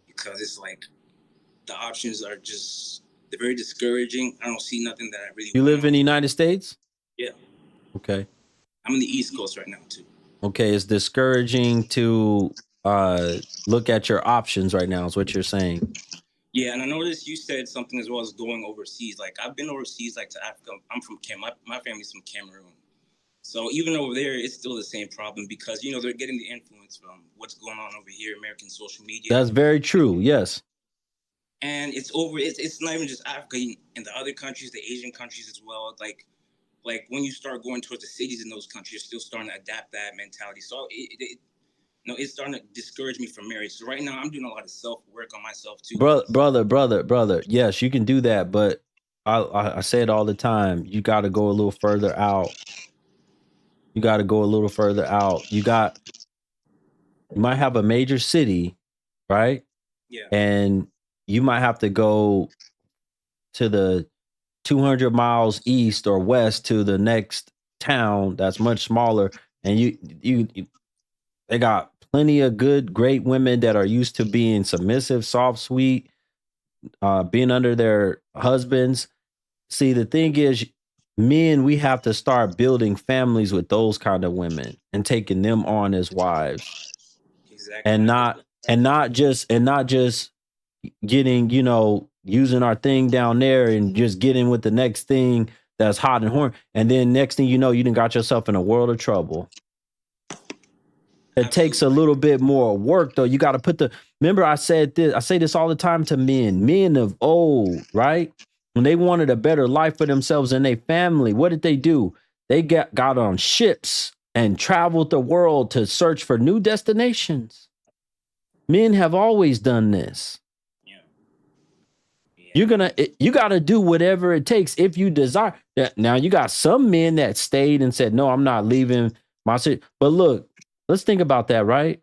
S5: because it's like the options are just, they're very discouraging. I don't see nothing that I really
S1: You
S5: want.
S1: live in the United States?
S5: Yeah.
S1: Okay.
S5: I'm in the East Coast right now too.
S1: Okay, it's discouraging to look at your options right now, is what you're saying.
S5: Yeah, and I noticed you said something as well as going overseas. Like, I've been overseas, like to Africa. I'm from my family's from Cameroon. So even over there, it's still the same problem, because, you know, they're getting the influence from what's going on over here, American social media.
S1: That's very true, yes.
S5: And it's not even just Africa, in the other countries, the Asian countries as well. Like when you start going towards the cities in those countries, you're still starting to adapt that mentality. So it's starting to discourage me from marriage. So right now, I'm doing a lot of self-work on myself too.
S1: Brother. Yes, you can do that, but I say it all the time. You got to go a little further out. You might have a major city, right?
S5: Yeah.
S1: And you might have to go to the 200 miles east or west to the next town that's much smaller, and they got plenty of great women that are used to being submissive, soft, sweet, being under their husbands. See, the thing is, men, we have to start building families with those kind of women and taking them on as wives.
S5: Exactly.
S1: And not just getting, using our thing down there and just getting with the next thing that's hot and horny. And then next thing you know, you done got yourself in a world of trouble. It takes a little bit more work, though. You got to remember, I say this all the time to men of old, right? When they wanted a better life for themselves and their family, what did they do? They got on ships and traveled the world to search for new destinations. Men have always done this. You got to do whatever it takes if you desire. Now, you got some men that stayed and said, no, I'm not leaving my city. But look, let's think about that, right?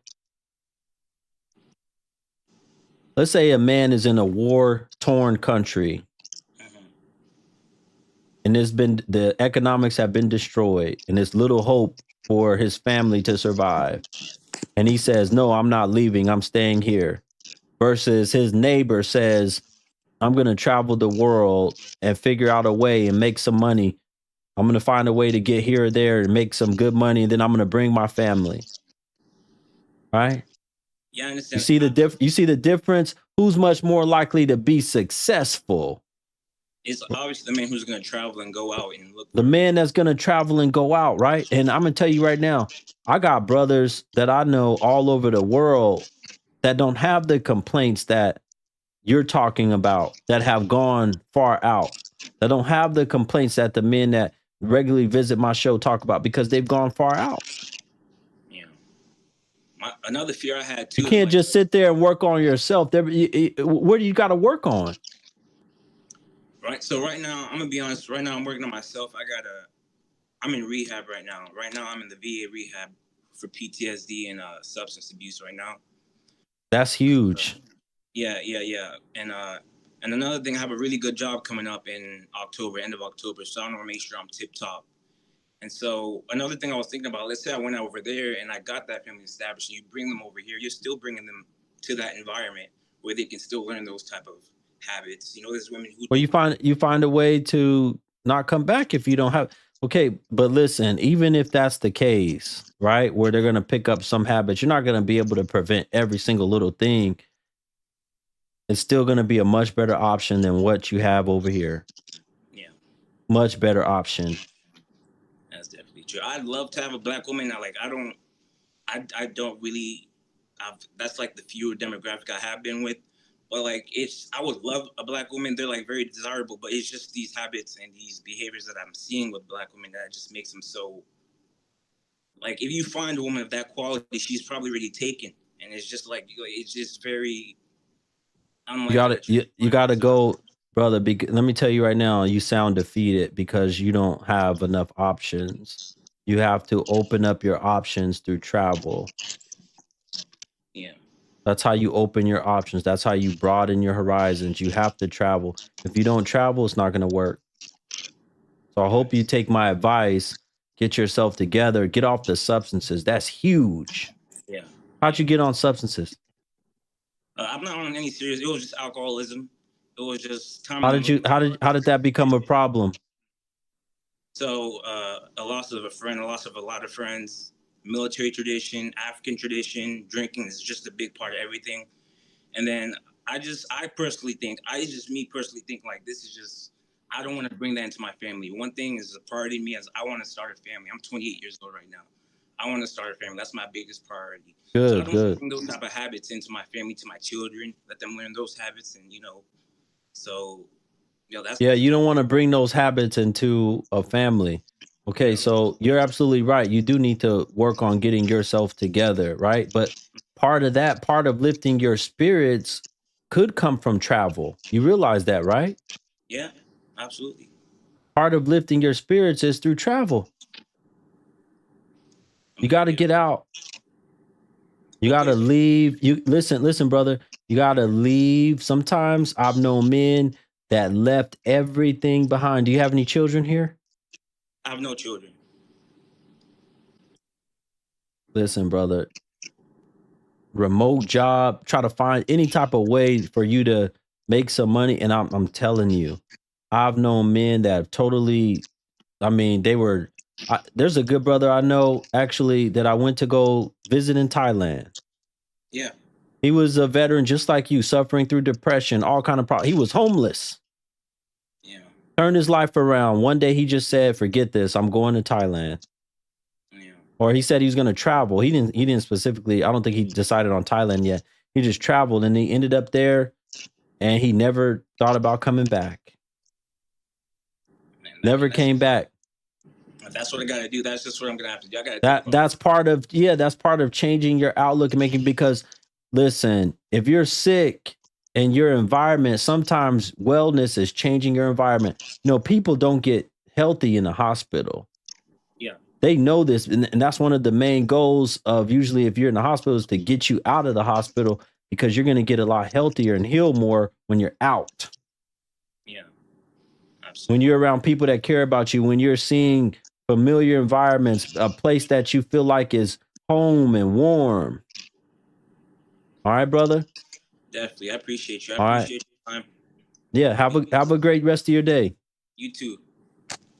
S1: Let's say a man is in a war-torn country, and the economics have been destroyed, and there's little hope for his family to survive. And he says, no, I'm not leaving, I'm staying here. Versus his neighbor says, I'm going to travel the world and figure out a way and make some money. I'm going to find a way to get here or there and make some good money, and then I'm going to bring my family. Right?
S5: Yeah, I understand.
S1: You see the difference? Who's much more likely to be successful?
S5: It's obviously the man who's going to travel and go out and look.
S1: The man that's going to travel and go out, right? And I'm going to tell you right now, I got brothers that I know all over the world that don't have the complaints that you're talking about, that have gone far out, that don't have the complaints that the men that regularly visit my show talk about, because they've gone far out.
S5: Yeah. Another fear I had too.
S1: You can't just sit there and work on yourself. What do you got to work on?
S5: Right. So right now, I'm gonna be honest. Right now, I'm working on myself. I'm in rehab right now. Right now, I'm in the VA rehab for PTSD and substance abuse right now.
S1: That's huge.
S5: Yeah. And And another thing, I have a really good job coming up in October, end of October. So I want to make sure I'm tip top. And so another thing I was thinking about, let's say I went over there and I got that family established, and you bring them over here, you're still bringing them to that environment where they can still learn those type of habits. You know, there's women who
S1: Well, you find a way to not come back if you don't have. Okay, but listen, even if that's the case, right, where they're going to pick up some habits, you're not going to be able to prevent every single little thing. It's still going to be a much better option than what you have over here.
S5: Yeah,
S1: much better option.
S5: That's definitely true. I'd love to have a black woman. I don't really. That's like the fewer demographic I have been with. But like, I would love a black woman. They're like very desirable, but it's just these habits and these behaviors that I'm seeing with black women that just makes them so. Like, if you find a woman of that quality, she's probably already taken, and it's just like it's just very.
S1: You gotta go, brother. Let me tell you right now, you sound defeated because you don't have enough options. You have to open up your options through travel.
S5: Yeah.
S1: That's how you open your options. That's how you broaden your horizons. You have to travel. If you don't travel, it's not going to work. So I hope you take my advice, get yourself together, get off the substances. That's huge.
S5: Yeah.
S1: How'd you get on substances?
S5: I'm not on any serious. It was just alcoholism. It was just time.
S1: How did that become a problem?
S5: So a loss of a friend, a loss of a lot of friends, military tradition, African tradition, drinking is just a big part of everything. And then I personally think like this is just, I don't want to bring that into my family. One thing is a priority to me as I want to start a family. I'm 28 years old right now. I want to start a family. That's my biggest priority.
S1: Good,
S5: so I don't
S1: good.
S5: bring those type of habits into my family, to my children, let them learn those habits. And, so
S1: you don't want to bring those habits into a family. Okay, so you're absolutely right. You do need to work on getting yourself together, right? But part of lifting your spirits could come from travel. You realize that, right?
S5: Yeah, absolutely.
S1: Part of lifting your spirits is through travel. You got to get out. You got to leave. You listen, brother. You got to leave. Sometimes I've known men that left everything behind. Do you have any children here?
S5: I have no children.
S1: Listen, brother. Remote job, try to find any type of way for you to make some money. And I'm telling you, I've known men that have totally, there's a good brother I know actually that I went to go visit in Thailand.
S5: Yeah.
S1: He was a veteran just like you, suffering through depression, all kind of problems. He was homeless.
S5: Yeah.
S1: Turned his life around. One day he just said, forget this, I'm going to Thailand.
S5: Yeah.
S1: Or he said he was going to travel. He didn't specifically, I don't think he decided on Thailand yet. He just traveled and he ended up there and he never thought about coming back. Never came back.
S5: That's what I got to do. That's just what I'm going to have to do.
S1: That's part of changing your outlook and making, because listen, if you're sick in your environment, sometimes wellness is changing your environment. People don't get healthy in the hospital.
S5: Yeah.
S1: They know this. And that's one of the main goals of usually if you're in the hospital is to get you out of the hospital, because you're going to get a lot healthier and heal more when you're out.
S5: Yeah. Absolutely.
S1: When you're around people that care about you, when you're seeing familiar environments, a place that you feel like is home and warm. All right, brother.
S5: Definitely. I appreciate you. I appreciate your time.
S1: Yeah. Have a great rest of your day.
S5: You too.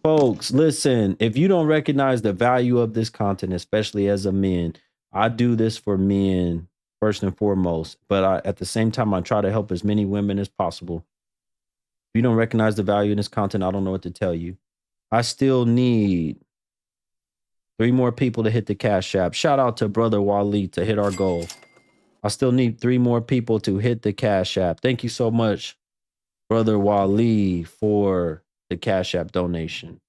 S1: Folks, listen, if you don't recognize the value of this content, especially as a man, I do this for men first and foremost, but at the same time, I try to help as many women as possible. If you don't recognize the value in this content, I don't know what to tell you. I still need 3 more people to hit the Cash App. Shout out to Brother Waleed to hit our goal. I still need 3 more people to hit the Cash App. Thank you so much, Brother Waleed, for the Cash App donation.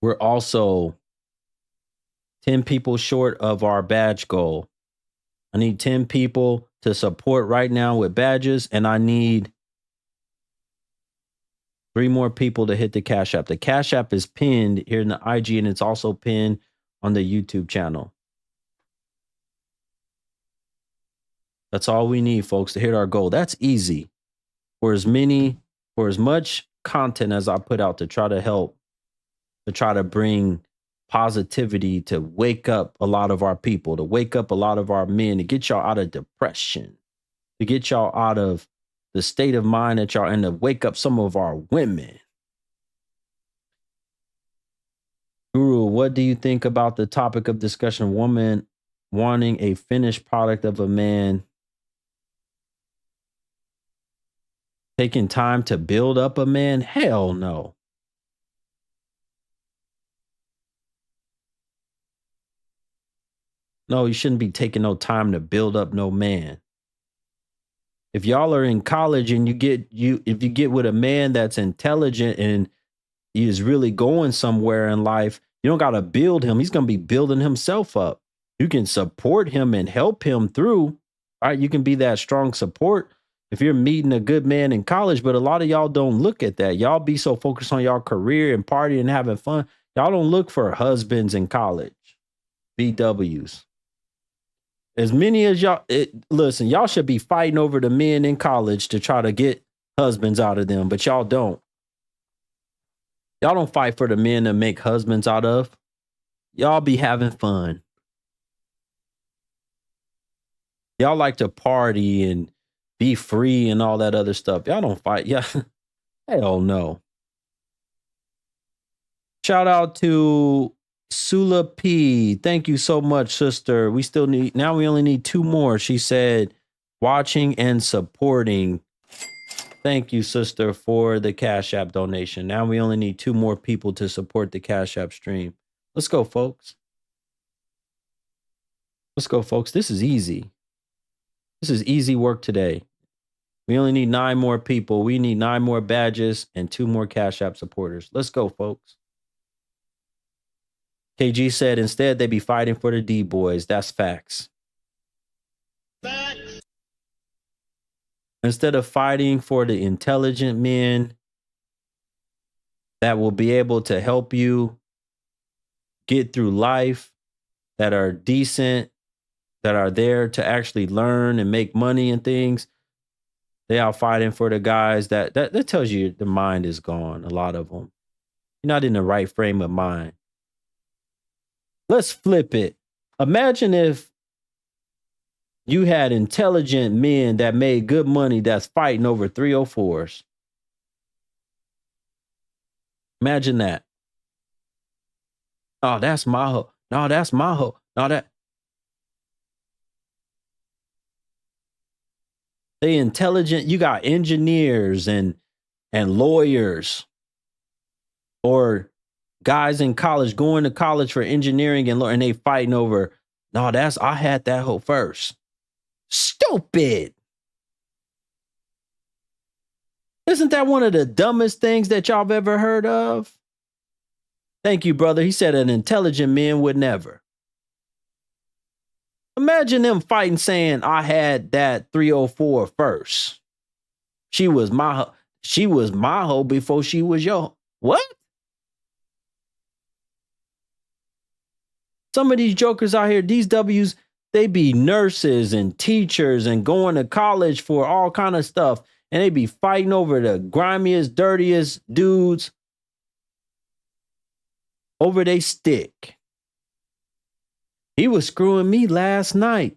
S1: We're also 10 people short of our badge goal. I need 10 people to support right now with badges, and I need 3 more people to hit the Cash App. The Cash App is pinned here in the IG, and it's also pinned on the YouTube channel. That's all we need, folks, to hit our goal. That's easy. for as much content as I put out to try to help, to try to bring positivity, to wake up a lot of our people, to wake up a lot of our men, to get y'all out of depression, to get y'all out of the state of mind that y'all in, to wake up some of our women. Guru, what do you think about the topic of discussion, woman wanting a finished product of a man, taking time to build up a man? Hell no. No, you shouldn't be taking no time to build up no man. If y'all are in college and if you get with a man that's intelligent and he is really going somewhere in life, you don't got to build him. He's going to be building himself up. You can support him and help him through. All right, you can be that strong support if you're meeting a good man in college, but a lot of y'all don't look at that. Y'all be so focused on y'all career and partying and having fun. Y'all don't look for husbands in college, BWs. As many as y'all, listen, y'all should be fighting over the men in college to try to get husbands out of them, but y'all don't. Y'all don't fight for the men to make husbands out of. Y'all be having fun. Y'all like to party and be free and all that other stuff. Y'all don't fight. Yeah. Hell no. Shout out to Sula P. Thank you so much, sister. We only need 2 more. She said, watching and supporting. Thank you, sister, for the Cash App donation. Now we only need 2 more people to support the Cash App stream. Let's go, folks. Let's go, folks. This is easy. This is easy work today. We only need 9 more people. We need 9 more badges and 2 more Cash App supporters. Let's go, folks. KG said instead they be fighting for the D boys. That's facts. Facts. Instead of fighting for the intelligent men that will be able to help you get through life, that are decent, that are there to actually learn and make money and things, they are fighting for the guys that tells you the mind is gone. A lot of them. You're not in the right frame of mind. Let's flip it. Imagine if you had intelligent men that made good money that's fighting over 304s. Imagine that. Oh, that's my hoe. No, that's my hoe. No, that. They intelligent. You got engineers and lawyers, or guys in college going to college for engineering and they fighting over, no, I had that hoe first. Stupid. Isn't that one of the dumbest things that y'all have ever heard of? Thank you, brother. He said an intelligent man would never. Imagine them fighting saying, I had that 304 first. She was my hoe before she was your. What? Some of these jokers out here, these W's, they be nurses and teachers and going to college for all kind of stuff. And they be fighting over the grimiest, dirtiest dudes over they stick. He was screwing me last night.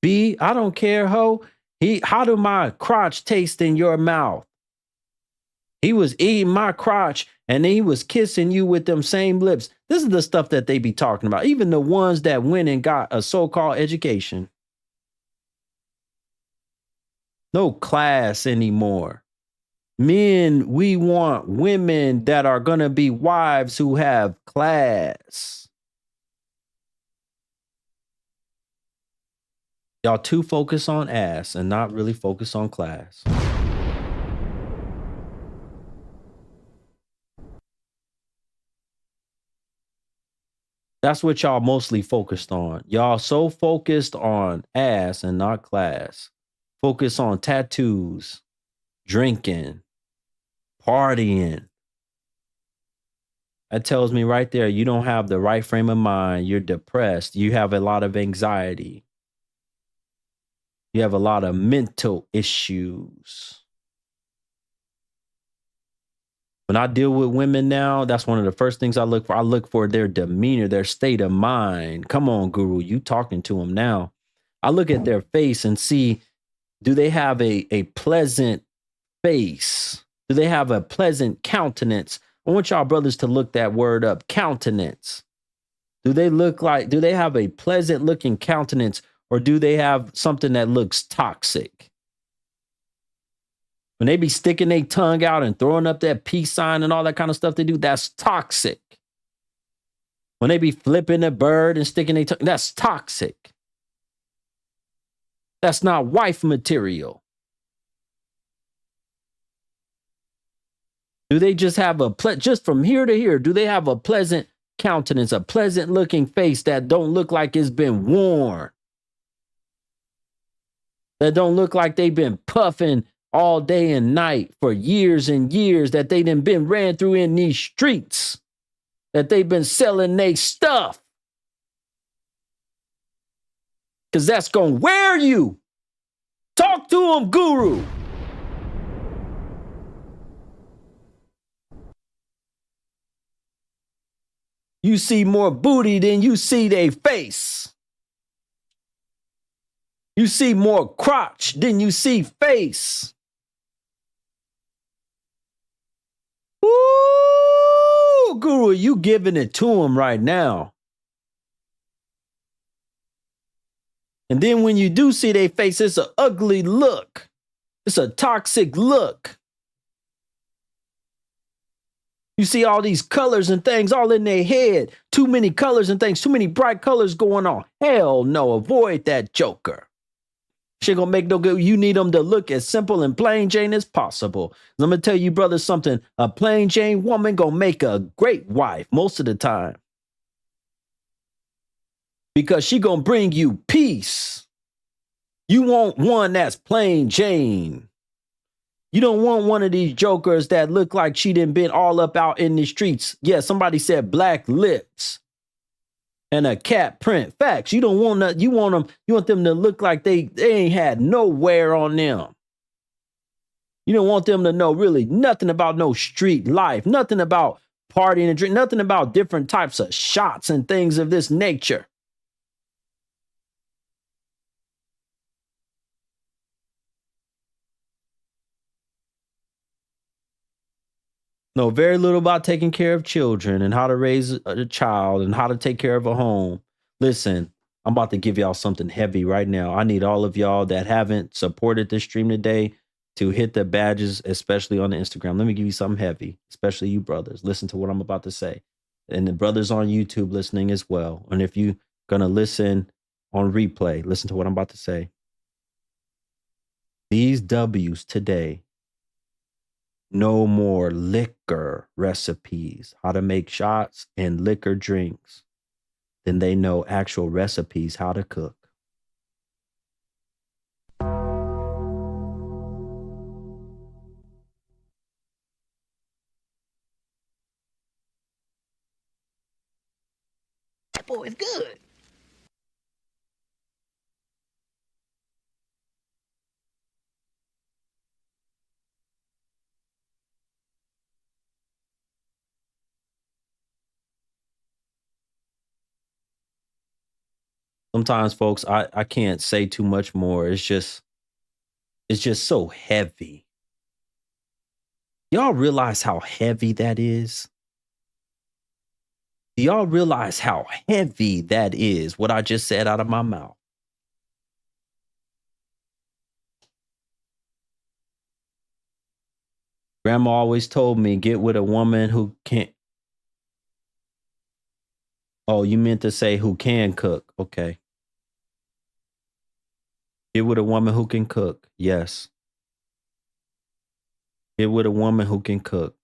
S1: B, I don't care, ho. How do my crotch taste in your mouth? He was eating my crotch and he was kissing you with them same lips. This is the stuff that they be talking about. Even the ones that went and got a so-called education. No class anymore. Men, we want women that are going to be wives who have class. Y'all too focused on ass and not really focused on class. That's what y'all mostly focused on. Y'all so focused on ass and not class. Focus on tattoos, drinking, partying. That tells me right there, you don't have the right frame of mind. You're depressed. You have a lot of anxiety. You have a lot of mental issues. When I deal with women now, that's one of the first things I look for. I look for their demeanor, their state of mind. Come on, Guru, you talking to them now. I look at their face and see, do they have a pleasant face? Do they have a pleasant countenance? I want y'all brothers to look that word up, countenance. Do they have a pleasant looking countenance, or do they have something that looks toxic? When they be sticking their tongue out and throwing up that peace sign and all that kind of stuff they do, that's toxic. When they be flipping a bird and sticking their tongue, that's toxic. That's not wife material. Do they just have just from here to here, do they have a pleasant countenance, a pleasant looking face that don't look like it's been worn? That don't look like they've been puffing all day and night for years and years, that they done been ran through in these streets, that they've been selling their stuff. Because that's going to wear you. Talk to them, Guru. You see more booty than you see their face. You see more crotch than you see face. Ooh, Guru, you giving it to him right now. And then when you do see their face, it's an ugly look. It's a toxic look. You see all these colors and things all in their head. Too many colors and things, too many bright colors going on. Hell no, avoid that joker. She gonna make no good. You need them to look as simple and plain Jane as possible. I'm gonna tell you, brother, something. A plain Jane woman gonna make a great wife most of the time, because she gonna bring you peace. You want one that's plain Jane. You don't want one of these jokers that look like she done been all up out in the streets. Yeah, somebody said black lips and a cat print. Facts. You don't want that. You want them to look like they ain't had no wear on them. You don't want them to know really nothing about no street life, nothing about partying and drink, nothing about different types of shots and things of this nature. Know very little about taking care of children and how to raise a child and how to take care of a home. Listen, I'm about to give y'all something heavy right now. I need all of y'all that haven't supported this stream today to hit the badges, especially on the Instagram. Let me give you something heavy, especially you brothers. Listen to what I'm about to say. And the brothers on YouTube listening as well. And if you're going to listen on replay, listen to what I'm about to say. These W's today. No more liquor recipes, how to make shots and liquor drinks, than they know actual recipes, how to cook. That boy is good. Sometimes, folks, I can't say too much more. It's just so heavy. Y'all realize how heavy that is? Do y'all realize how heavy that is, what I just said out of my mouth? Grandma always told me, get with a woman who can't. Oh, you meant to say who can cook. Okay. Get with a woman who can cook. Yes. Get with a woman who can cook.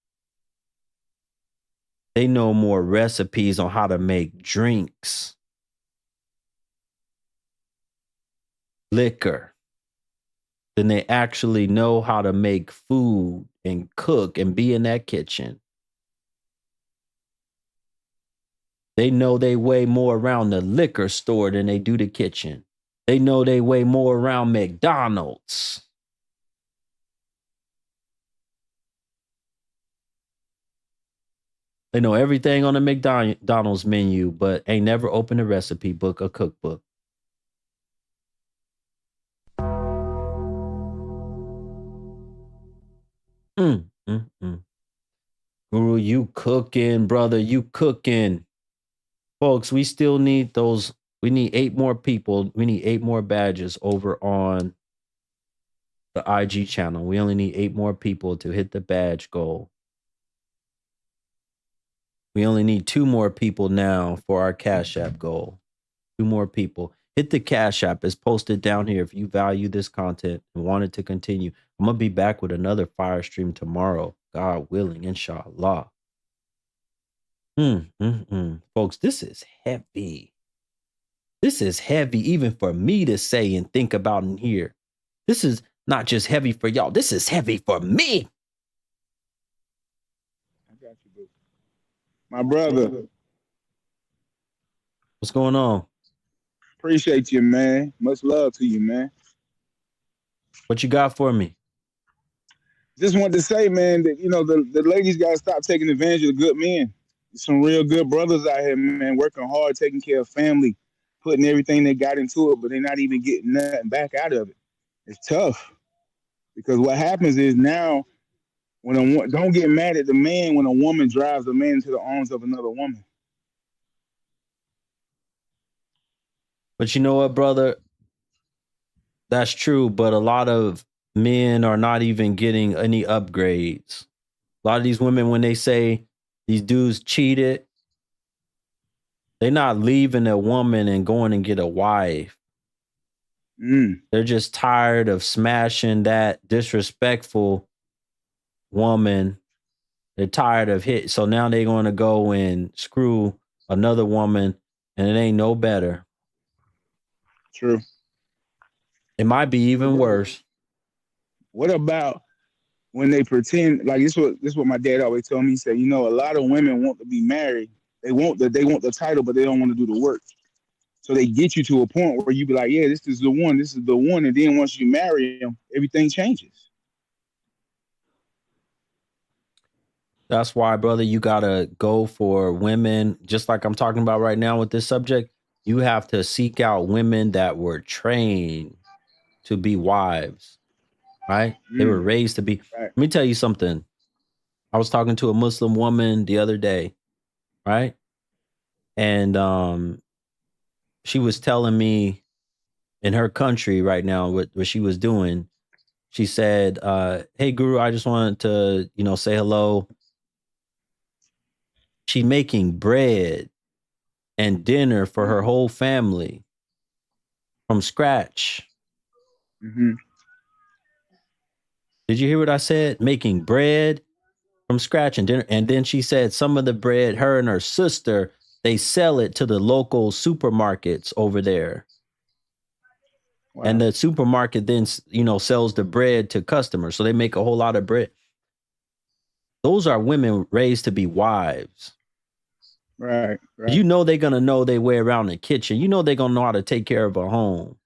S1: They know more recipes on how to make drinks, liquor, than they actually know how to make food and cook and be in that kitchen. They know they way more around the liquor store than they do the kitchen. They know they way more around McDonald's. They know everything on the McDonald's menu, but ain't never opened a recipe book or cookbook. Guru, you cooking, brother. You cooking. Folks, we still need those. We need 8 more people. We need 8 more badges over on the IG channel. We only need 8 more people to hit the badge goal. We only need 2 more people now for our Cash App goal. 2 more people. Hit the Cash App. It's posted down here if you value this content and want it to continue. I'm going to be back with another fire stream tomorrow. God willing, inshallah. Folks, this is heavy. This is heavy even for me to say and think about in here. This is not just heavy for y'all. This is heavy for me.
S6: I got you, boo. My brother.
S1: What's going on?
S6: Appreciate you, man. Much love to you, man.
S1: What you got for me?
S6: Just wanted to say, man, that, you know, the ladies got to stop taking advantage of the good men. There's some real good brothers out here, man, working hard, taking care of family, putting everything they got into it, but they're not even getting nothing back out of it. It's tough because what happens is now when don't get mad at the man when a woman drives a man into the arms of another woman.
S1: But you know what, brother? That's true, but a lot of men are not even getting any upgrades. A lot of these women, when they say these dudes cheated, they're not leaving a woman and going and get a wife. They're just tired of smashing that disrespectful woman. They're tired of hit. So now they're going to go and screw another woman, and it ain't no better.
S6: True.
S1: It might be even worse.
S6: What about when they pretend like this? What my dad always told me. He said, you know, a lot of women want to be married. They want the title, but they don't want to do the work. So they get you to a point where you be like, yeah, this is the one. This is the one. And then once you marry him, everything changes.
S1: That's why, brother, you got to go for women, just like I'm talking about right now with this subject. You have to seek out women that were trained to be wives, right? They were raised to be.
S6: Right.
S1: Let me tell you something. I was talking to a Muslim woman the other day, right? And she was telling me in her country right now what she was doing. She said, hey, Guru, I just wanted to, you know, say hello. She's making bread and dinner for her whole family from scratch. Did you hear what I said? Making bread from scratch and dinner. And then she said some of the bread, her and her sister, they sell it to the local supermarkets over there. Wow. And the supermarket then, you know, sells the bread to customers. So they make a whole lot of bread. Those are women raised to be wives.
S6: Right.
S1: You know they're going to know their way around the kitchen. You know they're going to know how to take care of a home.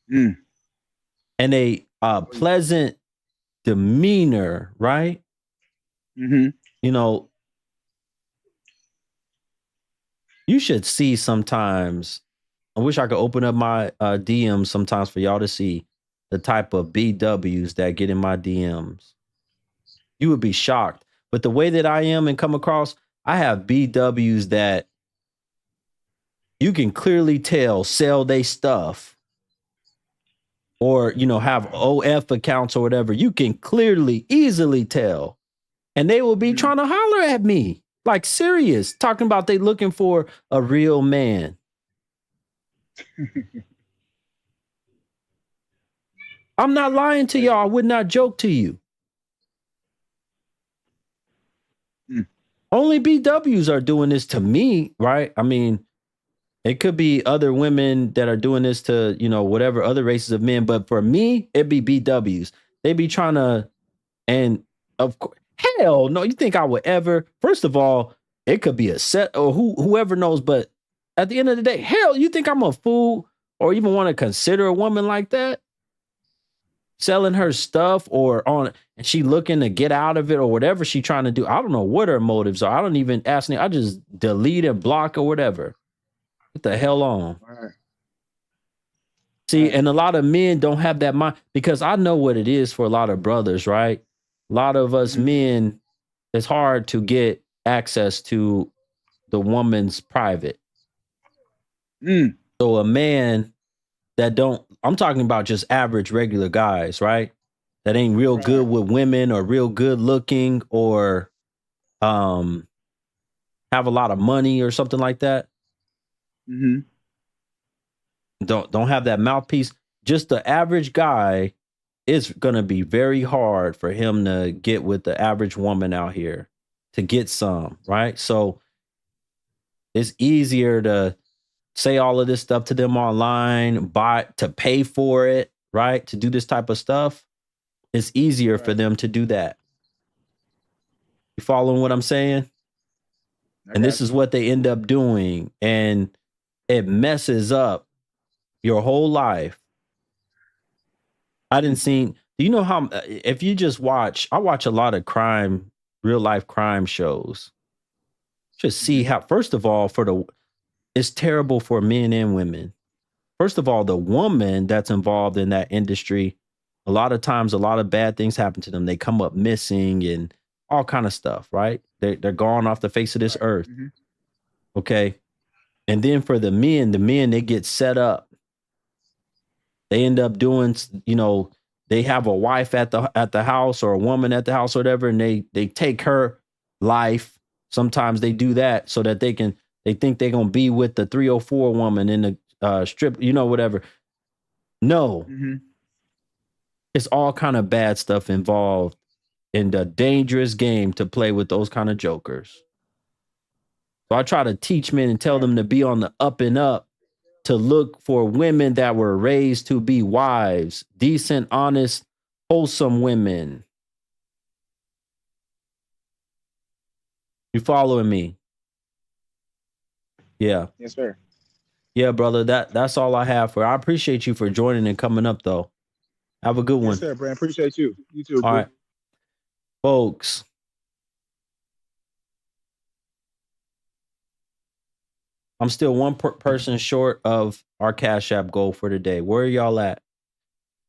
S1: And a pleasant demeanor, right? You know, you should see sometimes. I wish I could open up my DMs sometimes for y'all to see the type of BWs that get in my DMs. You would be shocked. But the way that I am and come across, I have BWs that you can clearly tell sell they stuff or, you know, have OF accounts or whatever. You can clearly, easily tell. And they will be trying to holler at me, like serious, talking about they looking for a real man. I'm not lying to y'all. I would not joke to you. Only BWs are doing this to me, right? I mean, it could be other women that are doing this to, you know, whatever other races of men. But for me, it'd be BWs. They be trying to, and of course, hell no, you think I would ever, first of all, it could be a set or whoever knows. But at the end of the day, hell, you think I'm a fool or even want to consider a woman like that, selling her stuff and she looking to get out of it or whatever she trying to do. I don't know what her motives are. I don't even ask me. I just delete and block or whatever. Get the hell on.
S6: Right.
S1: See, and a lot of men don't have that mind, because I know what it is for a lot of brothers, right? A lot of us men, it's hard to get access to the woman's private. So a man that I'm talking about just average regular guys, right? That ain't real good with women or real good looking or have a lot of money or something like that. Don't have that mouthpiece. Just the average guy, it's gonna be very hard for him to get with the average woman out here to get some, right? So it's easier to say all of this stuff to them online, to pay for it, right? To do this type of stuff. It's easier for them to do that. You following what I'm saying? And this is what they end up doing. And it messes up your whole life. Do you know how, if you just I watch a lot of real life crime shows. Just see how, first of all, it's terrible for men and women. First of all, the woman that's involved in that industry, a lot of times, a lot of bad things happen to them. They come up missing and all kind of stuff, right? They're gone off the face of this earth. Okay. And then for the men, they get set up. They end up doing, they have a wife at the house or a woman at the house or whatever, and they take her life. Sometimes they do that so that they think they're going to be with the 304 woman in the strip, whatever. No. It's all kind of bad stuff involved in the dangerous game to play with those kind of jokers. So I try to teach men and tell them to be on the up and up, to look for women that were raised to be wives, decent, honest, wholesome women. You following me? Yeah.
S6: Yes, sir.
S1: Yeah, brother. That's all I have for. I appreciate you for joining and coming up, though. Have a good one.
S6: Yes, sir, Brand. Appreciate you. You too.
S1: All right, folks. I'm still one person short of our Cash App goal for today. Where are y'all at?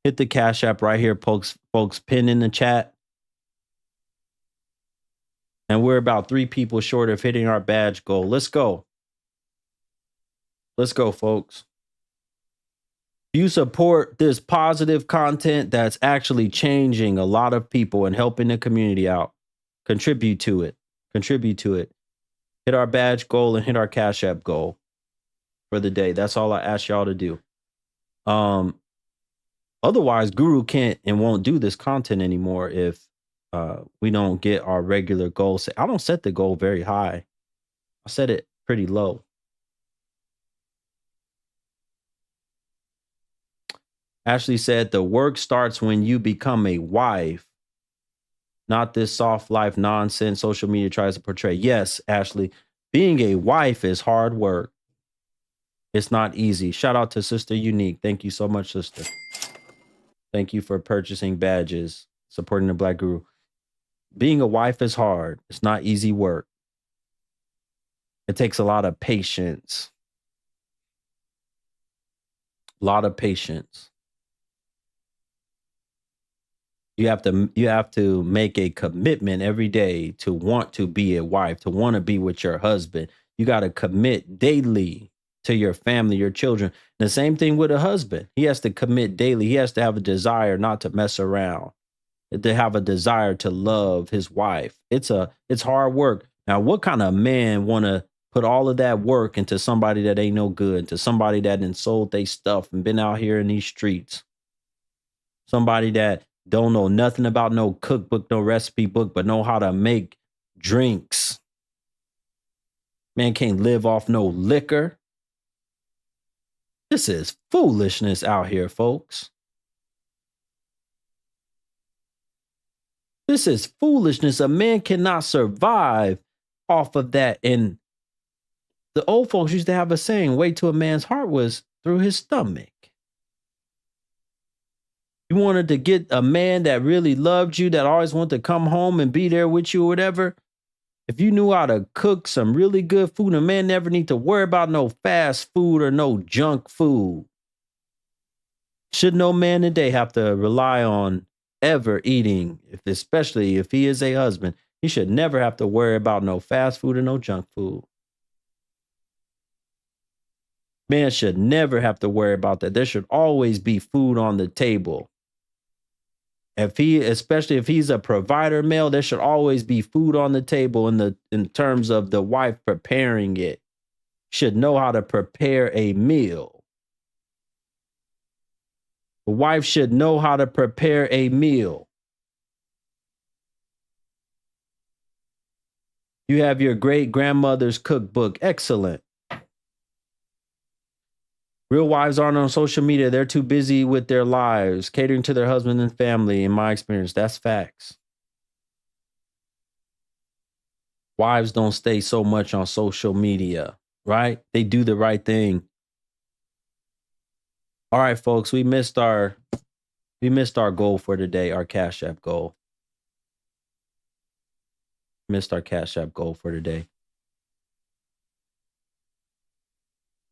S1: Hit the Cash App right here, folks. Pin in the chat. And we're about 3 people short of hitting our badge goal. Let's go. Let's go, folks. You support this positive content that's actually changing a lot of people and helping the community out. Contribute to it. Hit our badge goal and hit our Cash App goal for the day. That's all I ask y'all to do. Otherwise, Guru can't and won't do this content anymore if we don't get our regular goal set. I don't set the goal very high. I set it pretty low. Ashley said the work starts when you become a wife, not this soft life nonsense social media tries to portray. Yes, Ashley, being a wife is hard work. It's not easy. Shout out to Sister Unique. Thank you so much, sister. Thank you for purchasing badges, supporting the Black Guru. Being a wife is hard. It's not easy work. It takes a lot of patience. A lot of patience. You have to make a commitment every day to want to be a wife, to want to be with your husband. You got to commit daily to your family, your children. And the same thing with a husband. He has to commit daily. He has to have a desire not to mess around, to have a desire to love his wife. It's hard work. Now, what kind of man want to put all of that work into somebody that ain't no good, into somebody that done sold they stuff and been out here in these streets? Somebody that don't know nothing about no cookbook, no recipe book, but know how to make drinks. Man can't live off no liquor. This is foolishness out here, folks. This is foolishness. A man cannot survive off of that. And the old folks used to have a saying, way to a man's heart was through his stomach. You wanted to get a man that really loved you, that always wanted to come home and be there with you or whatever. If you knew how to cook some really good food, a man never need to worry about no fast food or no junk food. Should no man today have to rely on ever eating, especially if he is a husband, he should never have to worry about no fast food or no junk food. Man should never have to worry about that. There should always be food on the table. Especially if he's a provider male, there should always be food on the table in terms of the wife preparing it. Should know how to prepare a meal. The wife should know how to prepare a meal. You have your great grandmother's cookbook. Excellent. Real wives aren't on social media. They're too busy with their lives, catering to their husband and family. In my experience, that's facts. Wives don't stay so much on social media, right? They do the right thing. All right, folks, we missed our goal for today, our Cash App goal. Missed our Cash App goal for today.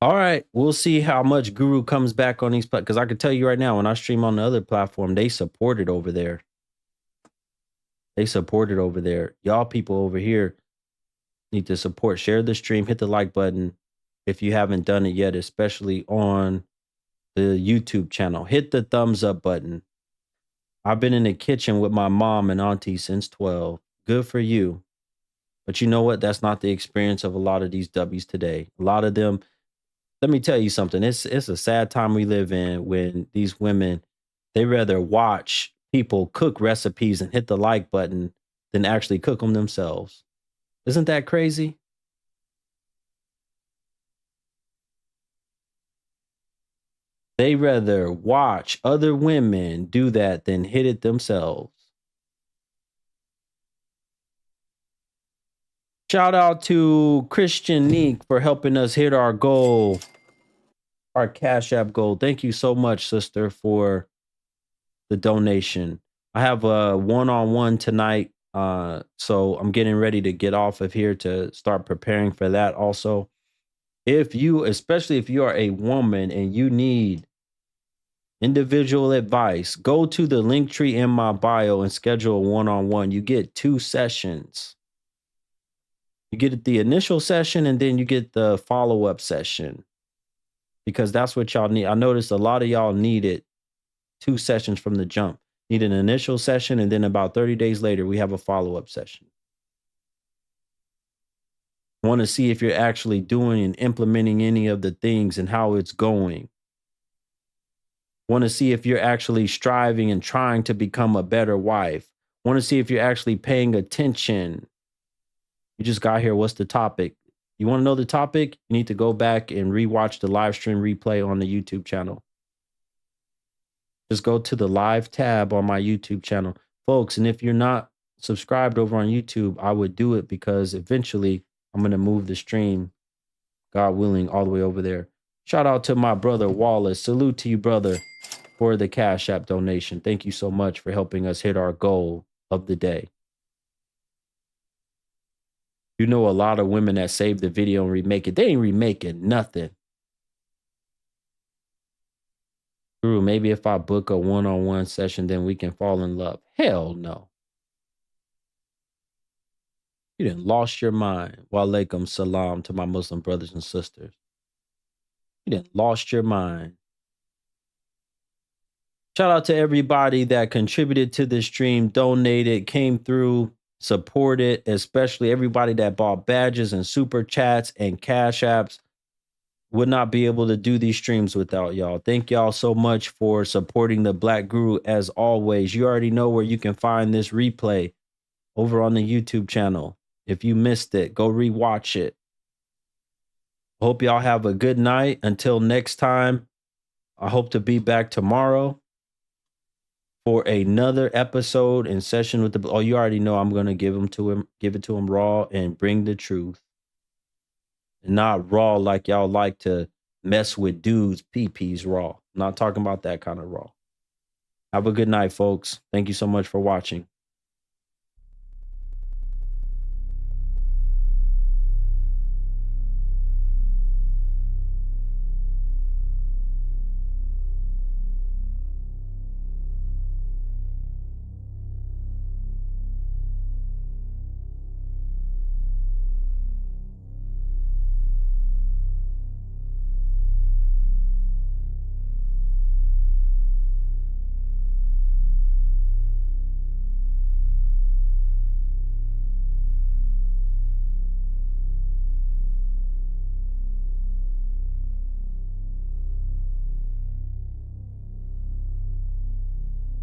S1: All right, we'll see how much Guru comes back on these platforms. Because I can tell you right now, when I stream on the other platform, they support it over there. They support it over there. Y'all people over here need to support. Share the stream. Hit the like button if you haven't done it yet, especially on the YouTube channel. Hit the thumbs up button. I've been in the kitchen with my mom and auntie since 12. Good for you. But you know what? That's not the experience of a lot of these W's today. A lot of them, let me tell you something. It's a sad time we live in when these women, they rather watch people cook recipes and hit the like button than actually cook them themselves. Isn't that crazy? They rather watch other women do that than hit it themselves. Shout out to Christian Neek for helping us hit our goal, our Cash App goal. Thank you so much, sister, for the donation. I have a one-on-one tonight, so I'm getting ready to get off of here to start preparing for that also. Especially if you are a woman and you need individual advice, go to the link tree in my bio and schedule a one-on-one. You get 2 sessions. You get the initial session and then you get the follow-up session, because that's what y'all need. I noticed a lot of y'all needed 2 sessions from the jump. Need an initial session, and then about 30 days later, we have a follow-up session. Want to see if you're actually doing and implementing any of the things and how it's going. Want to see if you're actually striving and trying to become a better wife. Want to see if you're actually paying attention. You just got here. What's the topic? You want to know the topic? You need to go back and rewatch the live stream replay on the YouTube channel. Just go to the live tab on my YouTube channel, folks. And if you're not subscribed over on YouTube, I would do it, because eventually I'm going to move the stream, God willing, all the way over there. Shout out to my brother Wallace. Salute to you, brother, for the Cash App donation. Thank you so much for helping us hit our goal of the day. You know, a lot of women that save the video and remake it, they ain't remaking nothing. Guru, maybe if I book a one-on-one session, then we can fall in love. Hell no. You done lost your mind. Wa alaikum salam to my Muslim brothers and sisters. You done lost your mind. Shout out to everybody that contributed to this stream, donated, came through, supported, especially everybody that bought badges and super chats and cash apps. Would not be able to do these streams without y'all. Thank y'all so much for supporting the Black Guru as always. You already know where you can find this replay over on the YouTube channel. If you missed it, go rewatch it. Hope y'all have a good night. Until next time, I hope to be back tomorrow for another episode and session with the. Oh, you already know I'm gonna give it to him raw and bring the truth. Not raw like y'all like to mess with dudes' PPs raw. I'm not talking about that kind of raw. Have a good night, folks. Thank you so much for watching.